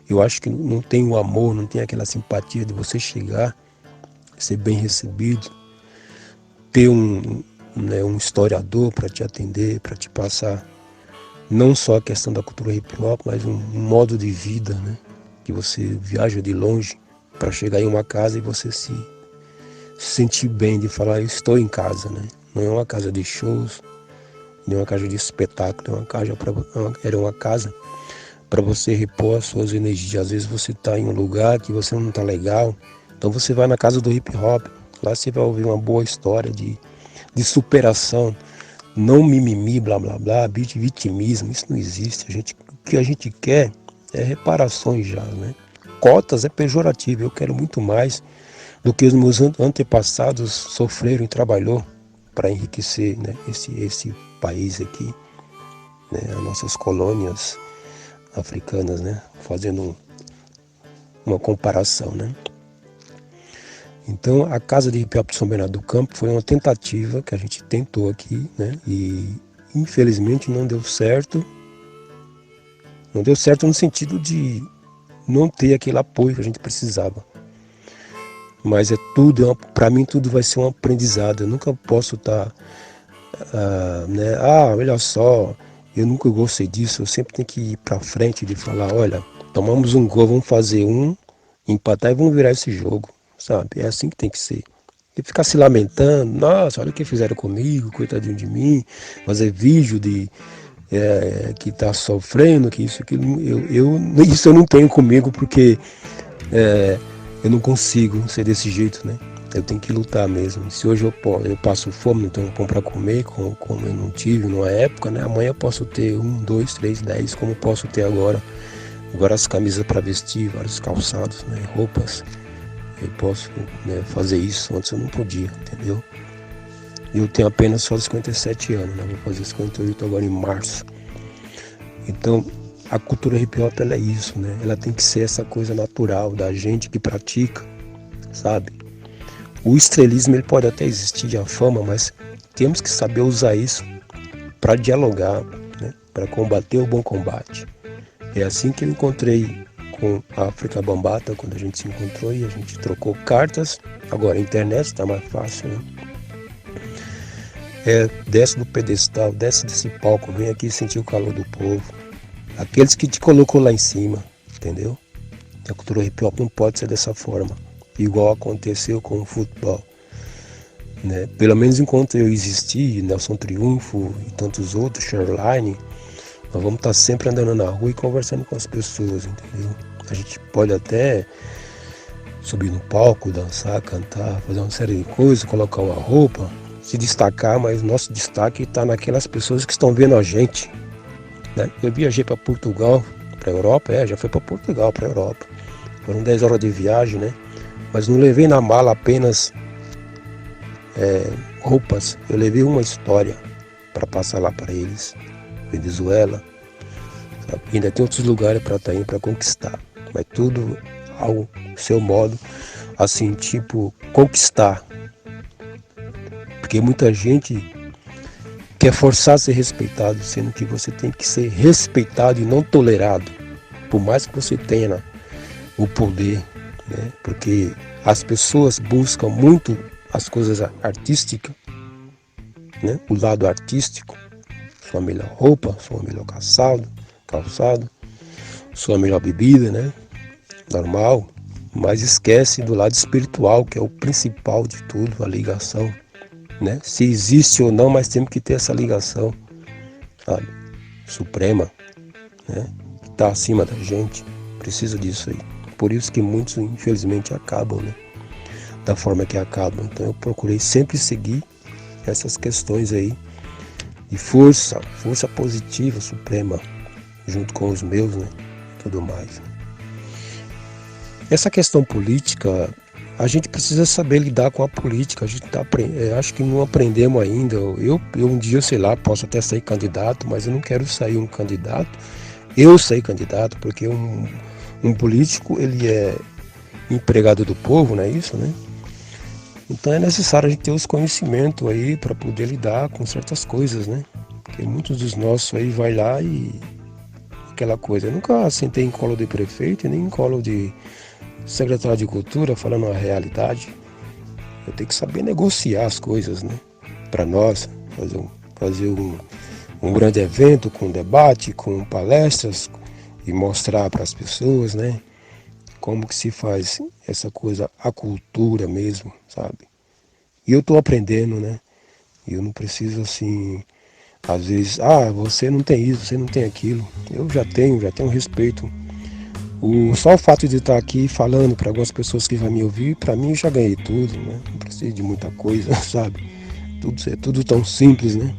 B: eu acho que não tem o amor, não tem aquela simpatia de você chegar, ser bem recebido, ter um historiador para te atender, para te passar não só a questão da cultura hip hop, mas um modo de vida, né? Que você viaja de longe para chegar em uma casa e você se sentir bem de falar, eu estou em casa, né? Não é uma casa de shows, nem uma casa de espetáculo, era uma casa para você repor as suas energias. Às vezes você está em um lugar que você não está legal, então você vai na casa do hip hop, lá você vai ouvir uma boa história de superação, não mimimi, blá blá blá, vitimismo, isso não existe. O que a gente quer é reparações já, né? Cotas é pejorativo, eu quero muito mais do que os meus antepassados sofreram e trabalhou para enriquecer, né, esse país aqui, né, as nossas colônias africanas, né, fazendo uma comparação, né. Então a Casa de Hip Hop de São Bernardo do Campo foi uma tentativa que a gente tentou aqui, né, e infelizmente não deu certo. Não deu certo no sentido de não ter aquele apoio que a gente precisava. Mas para mim tudo vai ser um aprendizado. Eu nunca posso estar, né? Olha só, eu nunca gostei disso. Eu sempre tenho que ir para frente de falar, olha, tomamos um gol, vamos fazer empatar e vamos virar esse jogo, sabe? É assim que tem que ser. E ficar se lamentando, nossa, olha o que fizeram comigo, coitadinho de mim, fazer vídeo de que está sofrendo, que isso, aquilo, isso eu não tenho comigo, porque eu não consigo ser desse jeito, né? Eu tenho que lutar mesmo. Se hoje eu passo fome, não tenho pão para comer, como eu não tive numa época, né? Amanhã eu posso ter 1, 2, 3, 10, como eu posso ter agora. Agora as camisas para vestir, vários calçados, né? Roupas. Eu posso, né, fazer isso, antes eu não podia, entendeu? Eu tenho apenas só 57 anos, né? Vou fazer 58 agora em março. Então, a cultura hip hop, ela é isso, né? Ela tem que ser essa coisa natural da gente que pratica, sabe? O estrelismo, ele pode até existir, a fama, mas temos que saber usar isso para dialogar, né? Para combater o bom combate. É assim que eu encontrei com a África Bambata, quando a gente se encontrou e a gente trocou cartas. Agora a internet está mais fácil, né? Desce do pedestal, desce desse palco, vem aqui sentir o calor do povo. Aqueles que te colocou lá em cima, entendeu? A cultura hip hop não pode ser dessa forma, igual aconteceu com o futebol, né? Pelo menos enquanto eu existi, Nelson Triunfo e tantos outros, Sherline, nós vamos estar sempre andando na rua e conversando com as pessoas, entendeu? A gente pode até subir no palco, dançar, cantar, fazer uma série de coisas, colocar uma roupa, se destacar, mas nosso destaque está naquelas pessoas que estão vendo a gente, né? Eu viajei para Portugal, para a Europa, já foi para Portugal, para a Europa. Foram 10 horas de viagem, né? Mas não levei na mala apenas roupas, eu levei uma história para passar lá para eles. Venezuela, sabe? Ainda tem outros lugares para estar indo para conquistar, mas tudo ao seu modo, assim, tipo, conquistar. Porque muita gente quer forçar a ser respeitado, sendo que você tem que ser respeitado e não tolerado, por mais que você tenha o poder, né? Porque as pessoas buscam muito as coisas artísticas, né? O lado artístico, sua melhor roupa, sua melhor calçado, sua melhor bebida, né? Normal, mas esquece do lado espiritual, que é o principal de tudo, a ligação, né? Se existe ou não, mas temos que ter essa ligação, sabe? Suprema, né? Que está acima da gente, precisa disso aí. Por isso que muitos, infelizmente, acabam, né? Da forma que acabam. Então eu procurei sempre seguir essas questões aí de força positiva, suprema, junto com os meus, né? Tudo mais. Essa questão política, a gente precisa saber lidar com a política. A gente acho que não aprendemos ainda. Eu um dia, sei lá, posso até sair candidato, mas eu não quero sair um candidato. Eu sair candidato, porque um político, ele é empregado do povo, não é isso, né? Então é necessário a gente ter os conhecimentos aí para poder lidar com certas coisas, né? Porque muitos dos nossos aí vai lá e aquela coisa. Eu nunca sentei em colo de prefeito, nem em colo de secretário de cultura falando a realidade. Eu tenho que saber negociar as coisas, né? Para nós, fazer um grande evento com debate, com palestras e mostrar para as pessoas, né? como que se faz essa coisa, a cultura mesmo, sabe? E eu tô aprendendo, né? E eu não preciso assim, às vezes, você não tem isso, você não tem aquilo. Eu já tenho respeito. Só o fato de estar aqui falando para algumas pessoas que vão me ouvir, para mim eu já ganhei tudo, né? Não preciso de muita coisa, sabe? É tudo tão simples, né?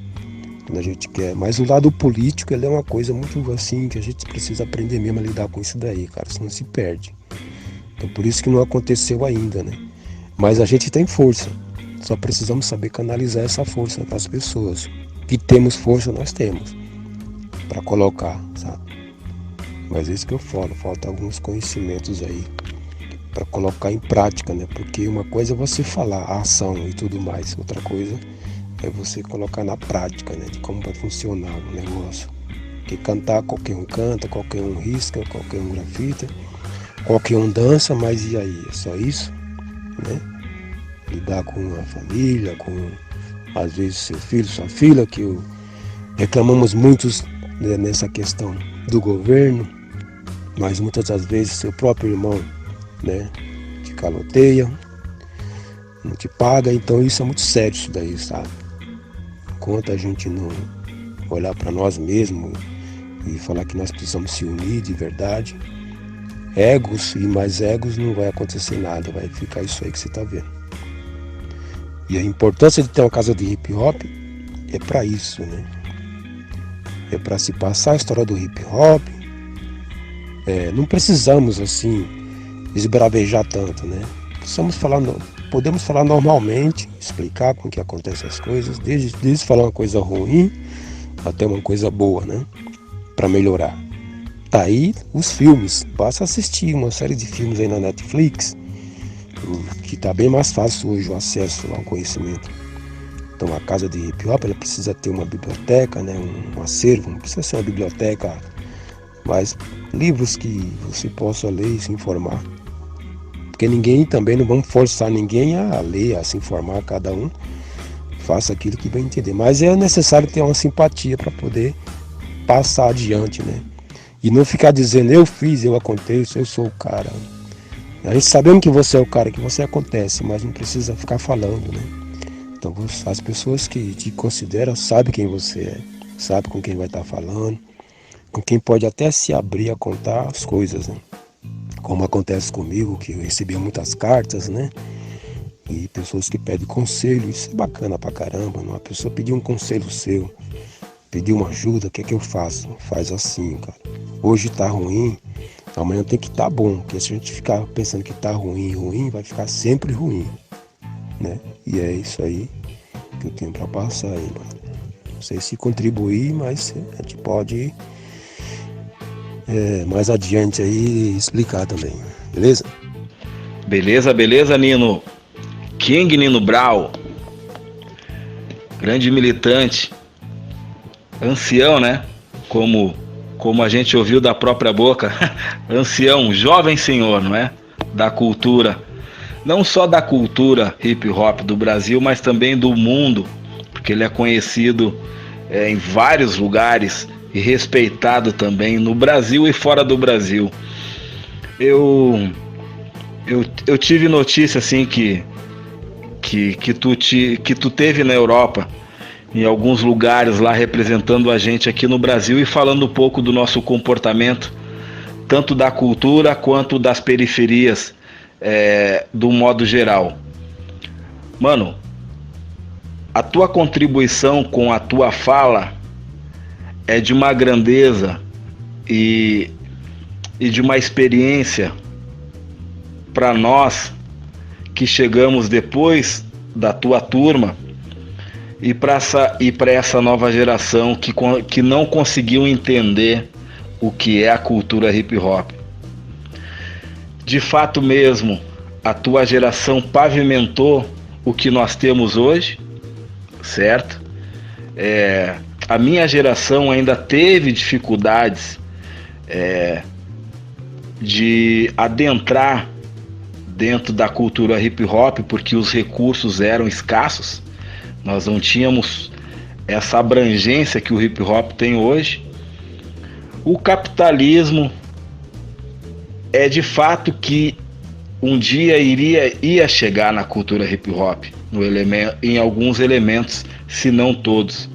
B: Quando a gente quer. Mas o lado político, ele é uma coisa muito assim, que a gente precisa aprender mesmo a lidar com isso daí, cara, senão se perde. Então por isso que não aconteceu ainda, né? Mas a gente tem força. Só precisamos saber canalizar essa força para as pessoas. Que temos força, nós temos. Para colocar, sabe? Mas é isso que eu falo, falta alguns conhecimentos aí para colocar em prática, né? Porque uma coisa é você falar a ação e tudo mais, outra coisa é você colocar na prática, né? De como vai funcionar o negócio. Porque cantar, qualquer um canta, qualquer um risca, qualquer um grafita, qualquer um dança, mas e aí? É só isso, né? Lidar com a família, com às vezes seu filho, sua filha, que reclamamos muitos, né, nessa questão do governo, mas muitas das vezes seu próprio irmão, né, te caloteia, não te paga, então isso é muito sério isso daí, sabe? Enquanto a gente não olhar para nós mesmos e falar que nós precisamos se unir de verdade, egos e mais egos, não vai acontecer nada, vai ficar isso aí que você está vendo. E a importância de ter uma casa de hip hop é para isso, né? É para se passar a história do hip hop. Não precisamos assim esbravejar tanto, né? Podemos falar normalmente, explicar como que acontecem as coisas, desde falar uma coisa ruim até uma coisa boa, né? Para melhorar. Tá aí os filmes, basta assistir uma série de filmes aí na Netflix, que tá bem mais fácil hoje o acesso ao conhecimento. Então a casa de hip hop, ela precisa ter uma biblioteca, né? Um acervo, não precisa ser uma biblioteca, mas livros que você possa ler e se informar. Porque também não vamos forçar ninguém a ler, a se informar, cada um faça aquilo que vai entender. Mas é necessário ter uma simpatia para poder passar adiante, né? E não ficar dizendo, eu fiz, eu aconteço, eu sou o cara. A gente sabendo que você é o cara, que você acontece, mas não precisa ficar falando, né? Então as pessoas que te consideram sabem quem você é, sabem com quem vai estar falando, com quem pode até se abrir a contar as coisas, né? Como acontece comigo, que eu recebia muitas cartas, né? E pessoas que pedem conselho, isso é bacana pra caramba, né? Uma pessoa pedir um conselho seu, pedir uma ajuda, o que é que eu faço? Faz assim, cara. Hoje tá ruim, amanhã tem que estar bom, porque se a gente ficar pensando que tá ruim, vai ficar sempre ruim, né? E é isso aí que eu tenho pra passar aí, mano. Não sei se contribuir, mas a gente pode mais adiante aí explicar também, beleza?
A: Beleza, Nino. King Nino Brau, grande militante, ancião, né? Como a gente ouviu da própria boca, ancião, jovem senhor, não é? Da cultura, não só da cultura hip hop do Brasil, mas também do mundo, porque ele é conhecido em vários lugares e respeitado também no Brasil e fora do Brasil. Eu tive notícia assim que tu teve na Europa, em alguns lugares lá representando a gente aqui no Brasil e falando um pouco do nosso comportamento, tanto da cultura quanto das periferias, do modo geral. Mano, a tua contribuição com a tua fala é de uma grandeza e de uma experiência para nós que chegamos depois da tua turma e para essa nova geração que não conseguiu entender o que é a cultura hip hop. De fato mesmo, a tua geração pavimentou o que nós temos hoje, certo? A minha geração ainda teve dificuldades de adentrar dentro da cultura hip hop, porque os recursos eram escassos. Nós não tínhamos essa abrangência que o hip hop tem hoje. O capitalismo é de fato que um dia ia chegar na cultura hip hop, em alguns elementos, se não todos.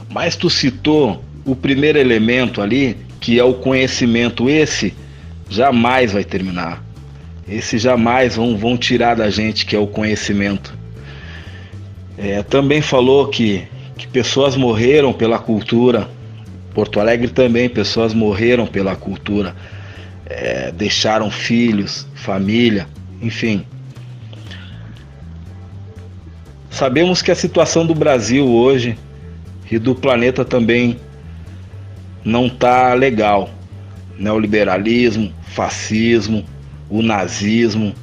A: Mas tu citou o primeiro elemento ali, que é o conhecimento. Esse jamais vai terminar. Esse jamais vão tirar da gente, que é o conhecimento. Também falou que pessoas morreram pela cultura. Porto Alegre também, pessoas morreram pela cultura. Deixaram filhos, família, enfim. Sabemos que a situação do Brasil hoje e do planeta também não tá legal. Neoliberalismo, fascismo, o nazismo,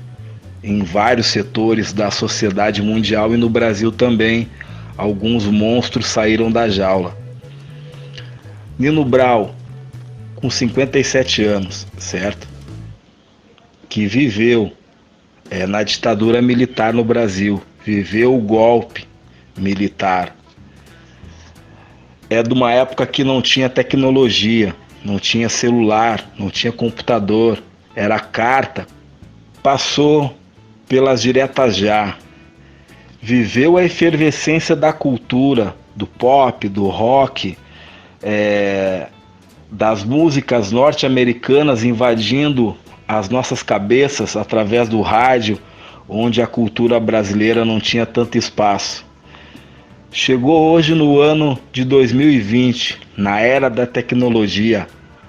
A: em vários setores da sociedade mundial e no Brasil também, alguns monstros saíram da jaula. Nino Brau, com 57 anos, certo? Que viveu na ditadura militar no Brasil, viveu o golpe militar. É de uma época que não tinha tecnologia, não tinha celular, não tinha computador, era carta. Passou pelas diretas já, viveu a efervescência da cultura, do pop, do rock, das músicas norte-americanas invadindo as nossas cabeças através do rádio, onde a cultura brasileira não tinha tanto espaço. Chegou hoje no ano de 2020, na era da tecnologia,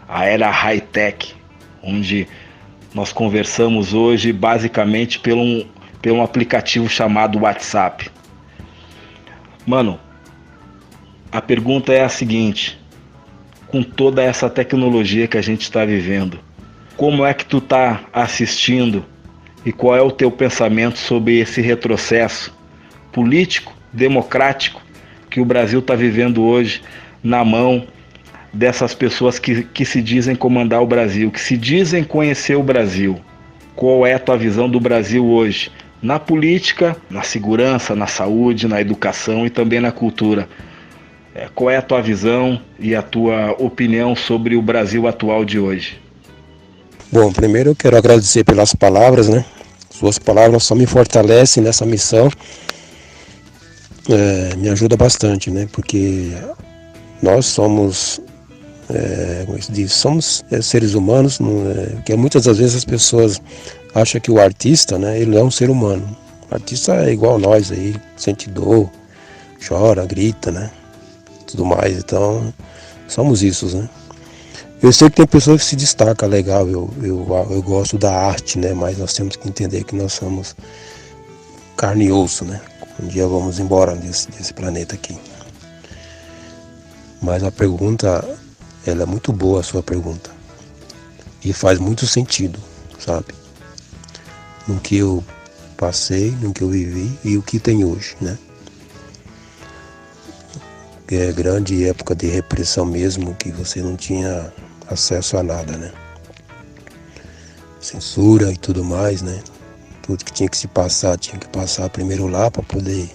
A: a era high-tech, onde nós conversamos hoje basicamente pelo aplicativo chamado WhatsApp. Mano, a pergunta é a seguinte: com toda essa tecnologia que a gente está vivendo, como é que tu tá assistindo e qual é o teu pensamento sobre esse retrocesso político, democrático que o Brasil está vivendo hoje na mão dessas pessoas que se dizem comandar o Brasil, que se dizem conhecer o Brasil? Qual é a tua visão do Brasil hoje? Na política, na segurança, na saúde, na educação e também na cultura. Qual é a tua visão e a tua opinião sobre o Brasil atual de hoje?
B: Bom, primeiro eu quero agradecer pelas palavras, né? Suas palavras só me fortalecem nessa missão. Me ajuda bastante, né? Porque nós somos, como se diz, somos seres humanos, que muitas das vezes as pessoas acham que o artista, né? Ele é um ser humano. O artista é igual a nós aí, sente dor, chora, grita, né? Tudo mais, então somos isso, né? Eu sei que tem pessoas que se destacam, legal, eu gosto da arte, né? Mas nós temos que entender que nós somos carne e osso, né? Um dia vamos embora desse planeta aqui. Mas a pergunta, ela é muito boa, a sua pergunta. E faz muito sentido, sabe? No que eu passei, no que eu vivi e o que tem hoje, né? É grande época de repressão mesmo, que você não tinha acesso a nada, né? Censura e tudo mais, né? Tudo que tinha que passar primeiro lá para poder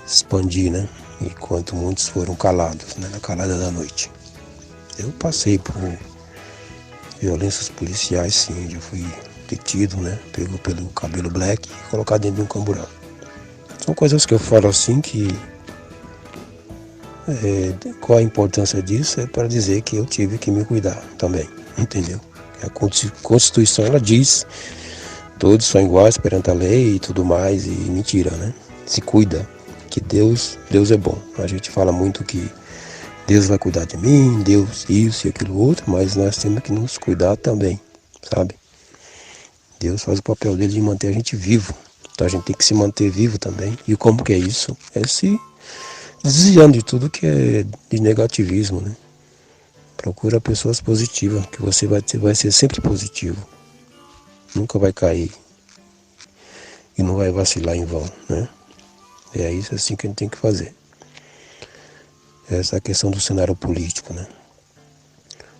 B: expandir, né? Enquanto muitos foram calados, né? Na calada da noite. Eu passei por violências policiais, sim. Já fui detido, né? Pego pelo cabelo black e colocado dentro de um camburão. São coisas que eu falo assim que... qual a importância disso? É para dizer que eu tive que me cuidar também, entendeu? A Constituição, ela diz: todos são iguais perante a lei e tudo mais, e mentira, né? Se cuida, que Deus é bom. A gente fala muito que Deus vai cuidar de mim, Deus isso e aquilo outro, mas nós temos que nos cuidar também, sabe? Deus faz o papel dele de manter a gente vivo, então a gente tem que se manter vivo também. E como que é isso? É se desviando de tudo que é de negativismo, né? Procura pessoas positivas, que você vai ser sempre positivo. Nunca vai cair e não vai vacilar em vão, né? É isso assim que a gente tem que fazer. Essa é a questão do cenário político, né?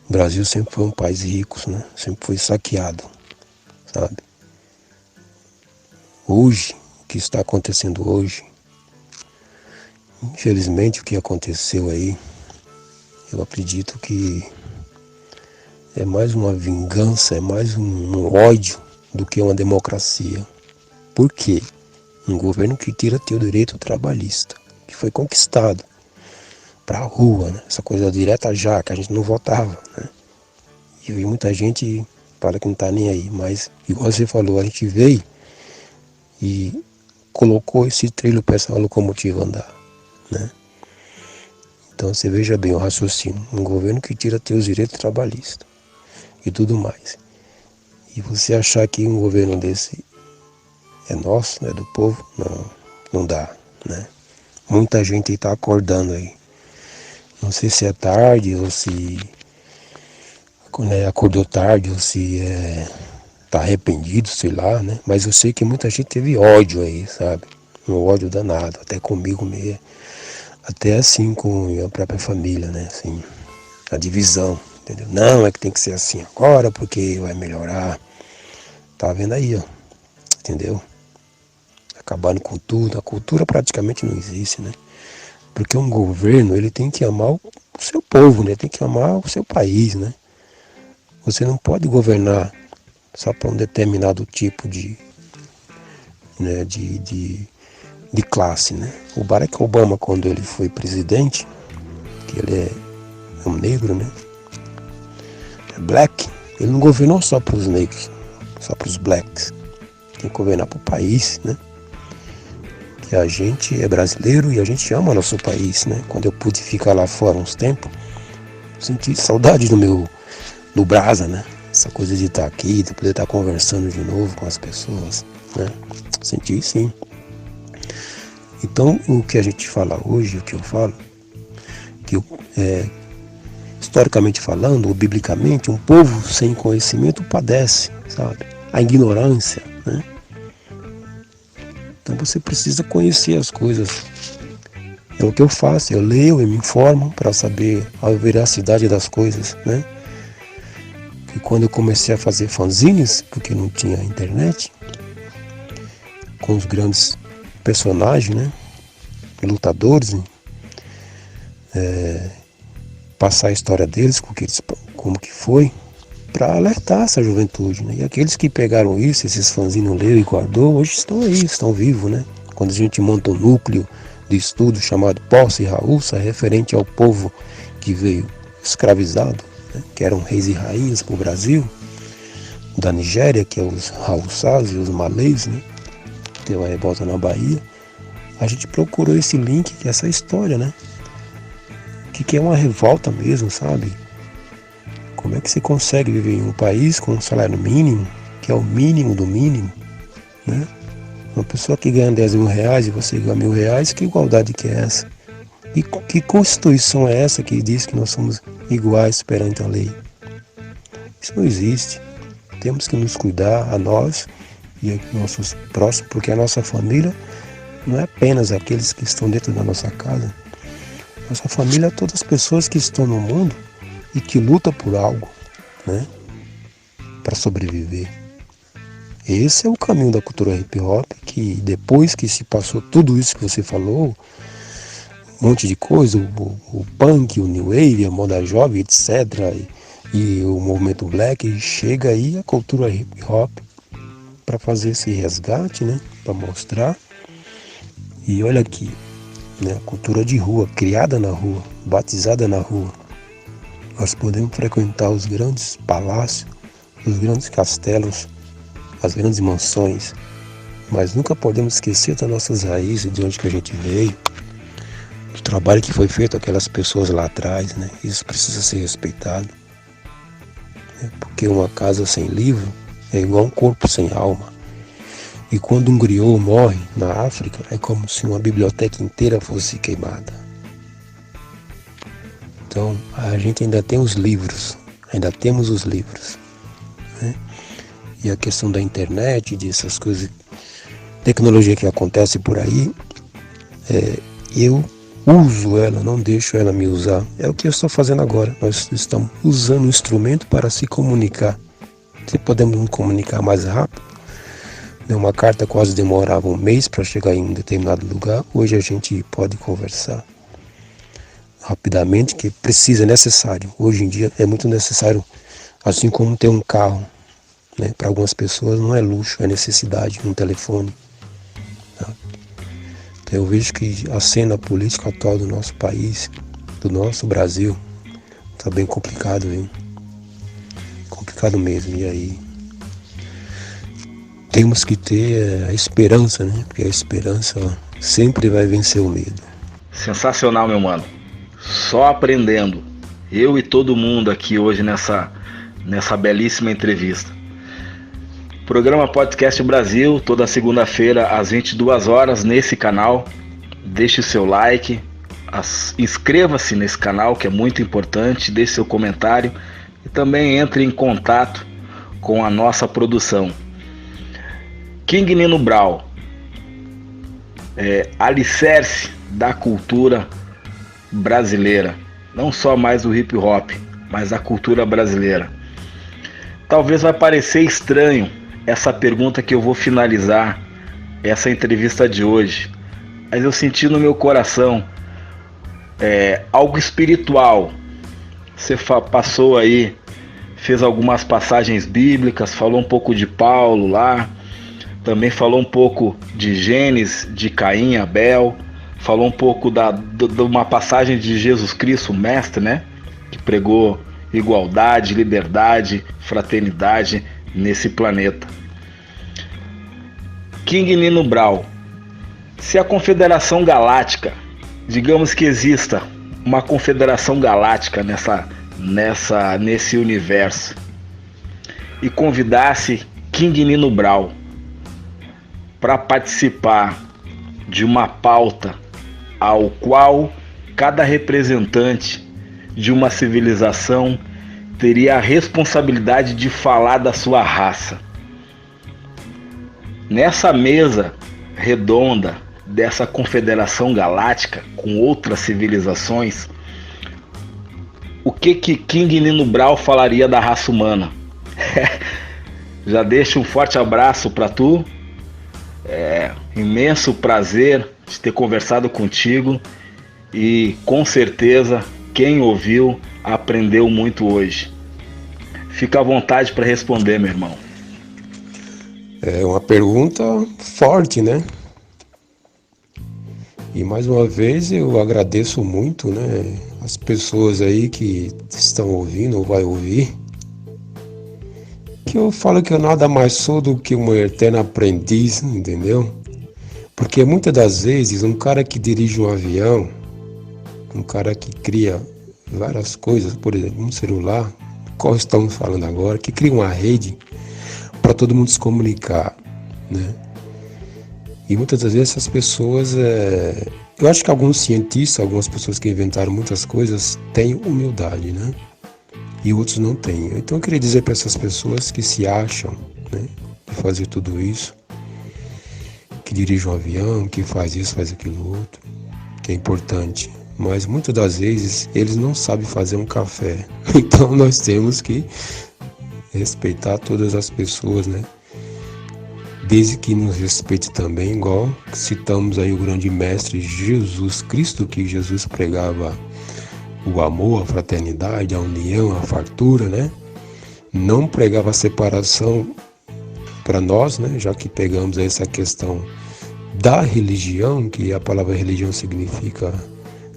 B: O Brasil sempre foi um país rico, né? Sempre foi saqueado, sabe? Hoje, o que está acontecendo hoje, infelizmente o que aconteceu aí, eu acredito que é mais uma vingança, é mais um ódio do que uma democracia. Por quê? Um governo que tira teu direito trabalhista, que foi conquistado para a rua, né? Essa coisa direta já, que a gente não votava, né? E muita gente fala que não está nem aí, mas, igual você falou, a gente veio e colocou esse trilho para essa locomotiva andar, né? Então você veja bem o raciocínio, um governo que tira teus direitos trabalhistas e tudo mais. E você achar que um governo desse é nosso, é do povo, não dá, né? Muita gente está acordando aí. Não sei se é tarde ou se acordou tarde ou se tá arrependido, sei lá, né? Mas eu sei que muita gente teve ódio aí, sabe? Um ódio danado, até comigo mesmo. Até assim com a própria família, né? Assim, a divisão, entendeu? Não, é que tem que ser assim agora porque vai melhorar. Tá vendo aí, ó? Entendeu? Acabando com tudo. A cultura praticamente não existe, né? Porque um governo, ele tem que amar o seu povo, né? Tem que amar o seu país, né? Você não pode governar só para um determinado tipo de classe, né? O Barack Obama, quando ele foi presidente, que ele é um negro, né? É black, ele não governou só para os negros, só para os blacks. Tem que governar para o país, né? Que a gente é brasileiro e a gente ama nosso país, né? Quando eu pude ficar lá fora uns tempos, senti saudade do Brasa, né? Essa coisa de estar aqui, de poder estar conversando de novo com as pessoas, né? Senti sim. Então, o que a gente fala hoje, o que eu falo, que historicamente falando, ou biblicamente, um povo sem conhecimento padece, sabe? A ignorância, né? Então você precisa conhecer as coisas. É o que eu faço, eu leio e me informo para saber a veracidade das coisas, né? E quando eu comecei a fazer fanzines, porque não tinha internet, com os grandes personagens, né? Lutadores, passar a história deles, como que foi, para alertar essa juventude, né? E aqueles que pegaram isso, esses fanzines leu e guardou, hoje estão aí, estão vivos, né? Quando a gente monta um núcleo de estudo chamado Posse e Raúça, referente ao povo que veio escravizado, né? Que eram reis e rainhas para o Brasil, da Nigéria, que é os Haussás e os Malês, né? Tem uma revolta na Bahia. A gente procurou esse link, que é essa história, né? Que é uma revolta mesmo, sabe? Como é que você consegue viver em um país com um salário mínimo, que é o mínimo do mínimo, né? Uma pessoa que ganha 10 mil reais e você ganha R$1.000, que igualdade que é essa? E que constituição é essa que diz que nós somos iguais perante a lei? Isso não existe. Temos que nos cuidar, a nós e aos nossos próximos, porque a nossa família não é apenas aqueles que estão dentro da nossa casa. Nossa família é todas as pessoas que estão no mundo e que lutam por algo, né? Para sobreviver. Esse é o caminho da cultura hip hop, que depois que se passou tudo isso que você falou, um monte de coisa, o punk, o new wave, a moda jovem, etc., e o movimento black, chega aí a cultura hip hop para fazer esse resgate, né? Para mostrar. E olha aqui, né? A cultura de rua, criada na rua, batizada na rua. Nós podemos frequentar os grandes palácios, os grandes castelos, as grandes mansões, mas nunca podemos esquecer das nossas raízes, de onde que a gente veio, do trabalho que foi feito aquelas pessoas lá atrás, né? Isso precisa ser respeitado, né? Porque uma casa sem livro é igual um corpo sem alma. E quando um griot morre na África, é como se uma biblioteca inteira fosse queimada. Então, a gente ainda tem os livros, ainda temos os livros, né? E a questão da internet, dessas coisas, tecnologia que acontece por aí, eu uso ela, não deixo ela me usar. É o que eu estou fazendo agora. Nós estamos usando o instrumento para se comunicar. Se podemos nos comunicar mais rápido, uma carta quase demorava um mês para chegar em um determinado lugar. Hoje a gente pode conversar rapidamente, que precisa, é necessário. Hoje em dia é muito necessário Assim como ter um carro, né? Para algumas pessoas não é luxo, é necessidade, um telefone. Tá? Então eu vejo que a cena política atual do nosso país, do nosso Brasil, tá bem complicado, viu? Complicado mesmo. E aí temos que ter a esperança, né? Porque a esperança sempre vai vencer o medo.
A: Sensacional, meu mano. Só aprendendo. Eu e todo mundo aqui hoje nessa belíssima entrevista. Programa Podcast Brasil, toda segunda-feira às 22 horas nesse canal. Deixe seu like, inscreva-se nesse canal que é muito importante, deixe seu comentário e também entre em contato com a nossa produção. King Nino Brau, alicerce da cultura brasileira, não só mais o hip hop, mas a cultura brasileira. Talvez vai parecer estranho essa pergunta que eu vou finalizar essa entrevista de hoje, mas eu senti no meu coração algo espiritual. Você passou aí, fez algumas passagens bíblicas, falou um pouco de Paulo lá, também falou um pouco de Gênesis, de Caim, Abel, falou um pouco de uma passagem de Jesus Cristo, o mestre, né? Que pregou igualdade, liberdade, fraternidade nesse planeta. King Nino Brau, se a Confederação Galáctica, digamos que exista uma Confederação Galáctica nesse universo, e convidasse King Nino Brau para participar de uma pauta ao qual cada representante de uma civilização teria a responsabilidade de falar da sua raça. Nessa mesa redonda dessa Confederação Galáctica com outras civilizações, o que King Nino Brau falaria da raça humana? Já deixo um forte abraço para tu. Imenso prazer de ter conversado contigo e com certeza quem ouviu aprendeu muito hoje. Fica à vontade para responder, meu irmão.
B: É uma pergunta forte, né? E mais uma vez eu agradeço muito, né, as pessoas aí que estão ouvindo ou vai ouvir, que eu falo que eu nada mais sou do que um eterno aprendiz, entendeu? Porque muitas das vezes um cara que dirige um avião, um cara que cria várias coisas, por exemplo, um celular, qual estamos falando agora, que cria uma rede para todo mundo se comunicar, né? E muitas das vezes essas pessoas, eu acho que alguns cientistas, algumas pessoas que inventaram muitas coisas têm humildade, né? E outros não têm. Então eu queria dizer para essas pessoas que se acham, né, de fazer tudo isso, que dirige um avião, que faz isso, faz aquilo outro, que é importante. Mas muitas das vezes eles não sabem fazer um café. Então nós temos que respeitar todas as pessoas, né? Desde que nos respeite também, igual citamos aí o grande mestre Jesus Cristo, que Jesus pregava o amor, a fraternidade, a união, a fartura, né? Não pregava a separação para nós, né? Já que pegamos essa questão da religião, que a palavra religião significa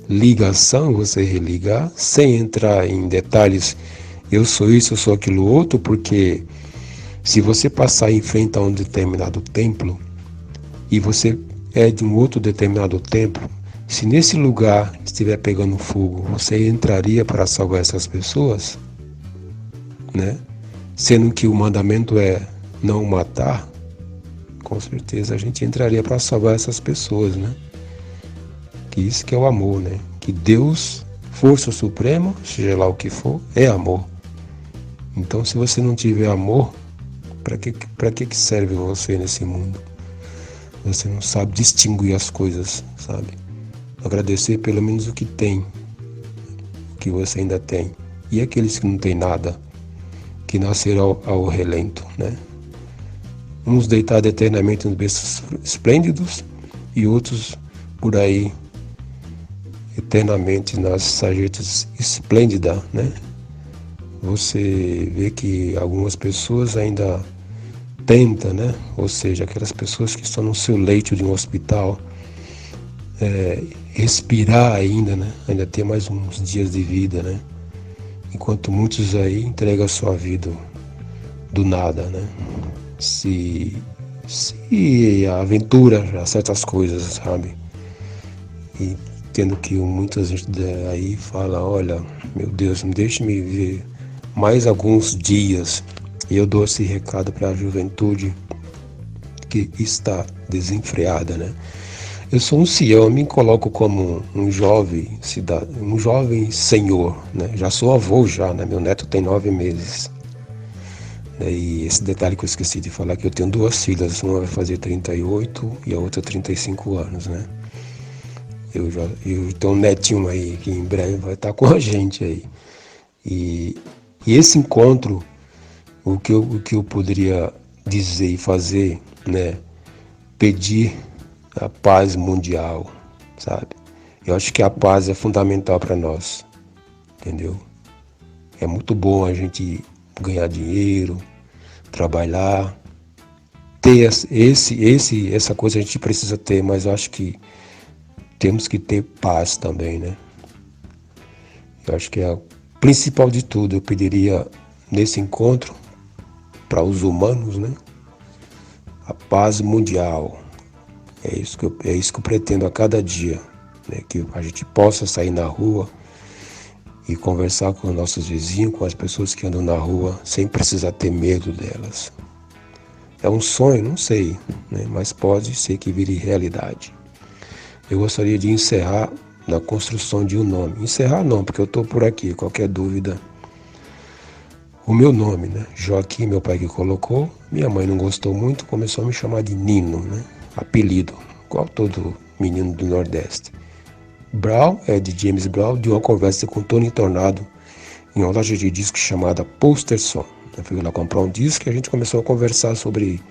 B: ligação, você religar, sem entrar em detalhes, eu sou isso, eu sou aquilo outro, porque se você passar em frente a um determinado templo e você é de um outro determinado templo, se nesse lugar estiver pegando fogo, você entraria para salvar essas pessoas, né? Sendo que o mandamento é não matar, com certeza a gente entraria para salvar essas pessoas, né? Que isso que é o amor, né? Que Deus, força suprema, seja lá o que for, é amor. Então, se você não tiver amor, para que serve você nesse mundo? Você não sabe distinguir as coisas, sabe? Agradecer pelo menos o que tem, o que você ainda tem. E aqueles que não têm nada, que nasceram ao relento, né? Uns deitados eternamente nos berços esplêndidos e outros por aí eternamente nas sarjetas esplêndidas, né? você vê que algumas pessoas ainda tentam, né? Ou seja, aquelas pessoas que estão no seu leito de um hospital, respirar ainda, né? Ainda ter mais uns dias de vida, né? Enquanto muitos aí entregam a sua vida do nada, né? Se aventura a certas coisas, sabe? E tendo que muitas gente aí fala, olha, meu Deus, me deixe me viver mais alguns dias. E eu dou esse recado para a juventude que está desenfreada, né? Eu sou um ancião, eu me coloco como um jovem cidadão, um jovem senhor, né? Já sou avô já, né? Meu neto tem 9 meses. E esse detalhe que eu esqueci de falar, que eu tenho 2 filhas, uma vai fazer 38 e a outra 35 anos, né? Eu tenho um netinho aí que em breve vai estar com a gente aí. E esse encontro, o que eu poderia dizer e fazer, né? Pedir a paz mundial, sabe? Eu acho que a paz é fundamental para nós, entendeu? É muito bom a gente ganhar dinheiro, trabalhar, ter essa coisa a gente precisa ter, mas eu acho que temos que ter paz também, né? Eu acho que é o principal de tudo. Eu pediria nesse encontro para os humanos, né? A paz mundial. É isso que eu pretendo a cada dia, né? Que a gente possa sair na rua e conversar com os nossos vizinhos, com as pessoas que andam na rua, sem precisar ter medo delas. É um sonho, não sei, né? Mas pode ser que vire realidade. Eu gostaria de encerrar na construção de um nome. Encerrar não, porque eu estou por aqui, qualquer dúvida. O meu nome, né? Joaquim, meu pai que colocou. Minha mãe não gostou muito, começou a me chamar de Nino, né? Apelido, igual todo menino do Nordeste. Brown é de James Brown, de uma conversa com Tony Tornado em uma loja de discos chamada Posterson. Eu fui lá comprar um disco e a gente começou a conversar sobre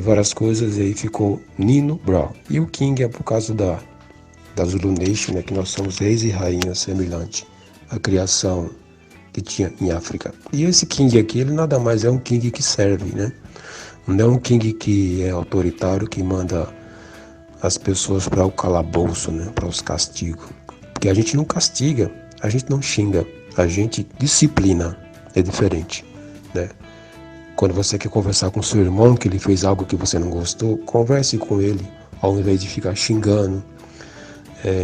B: várias coisas e aí ficou Nino Brown. E o King é por causa da Zulu Nation, né, que nós somos reis e rainhas semelhante à criação que tinha em África. E esse King aqui, ele nada mais é um King que serve, né? Não é um King que é autoritário, que manda as pessoas para o calabouço, né, para os castigos. Porque a gente não castiga, a gente não xinga, a gente disciplina, é diferente, né? Quando você quer conversar com seu irmão, que ele fez algo que você não gostou, converse com ele, ao invés de ficar xingando,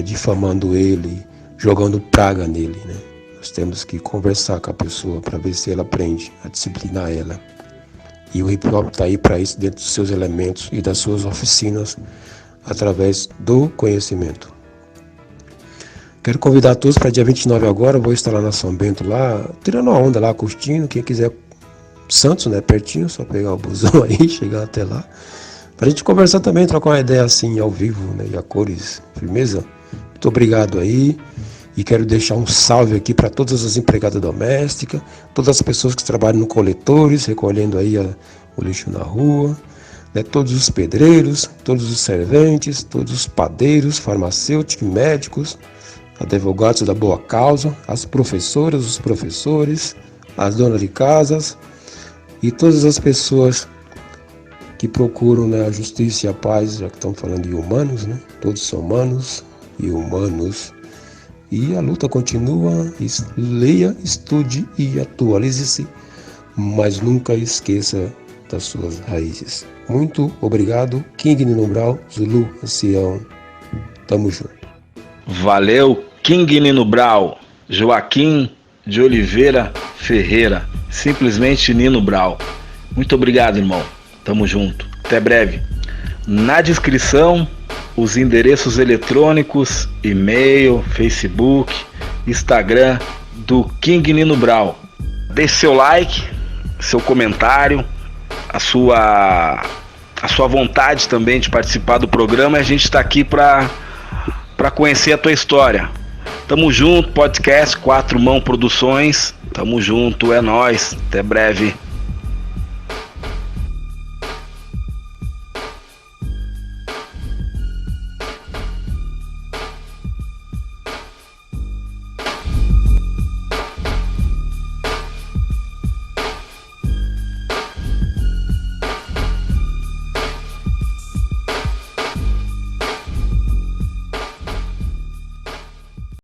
B: difamando ele, jogando praga nele, né? Nós temos que conversar com a pessoa para ver se ela aprende a disciplinar ela. E o hip hop está aí para isso, dentro dos seus elementos e das suas oficinas, através do conhecimento. Quero convidar todos para dia 29 agora, vou estar lá na São Bento, lá, tirando uma onda lá, curtindo, quem quiser, Santos, né, pertinho, só pegar o busão aí, chegar até lá, para a gente conversar também, trocar uma ideia assim, ao vivo, né, e a cores, firmeza? Muito obrigado aí, e quero deixar um salve aqui para todas as empregadas domésticas, todas as pessoas que trabalham no coletores, recolhendo aí o lixo na rua, né, todos os pedreiros, todos os serventes, todos os padeiros, farmacêuticos, médicos, advogados da boa causa, as professoras, os professores, as donas de casas e todas as pessoas que procuram, né, a justiça e a paz, já que estão falando de humanos, né? Todos são humanos e humanos. E a luta continua, leia, estude e atualize-se, mas nunca esqueça das suas raízes. Muito obrigado, King Nino Brown, Zulu, Ancião, tamo junto.
A: Valeu, King Nino Brown, Joaquim de Oliveira Ferreira, simplesmente Nino Brown. Muito obrigado, irmão, tamo junto, até breve. Na descrição, os endereços eletrônicos, e-mail, Facebook, Instagram do King Nino Brown. Deixe seu like, seu comentário, a sua vontade também de participar do programa. A gente está aqui para conhecer a tua história. Tamo junto, podcast 4 Mãos Produções. Tamo junto, é nóis. Até breve.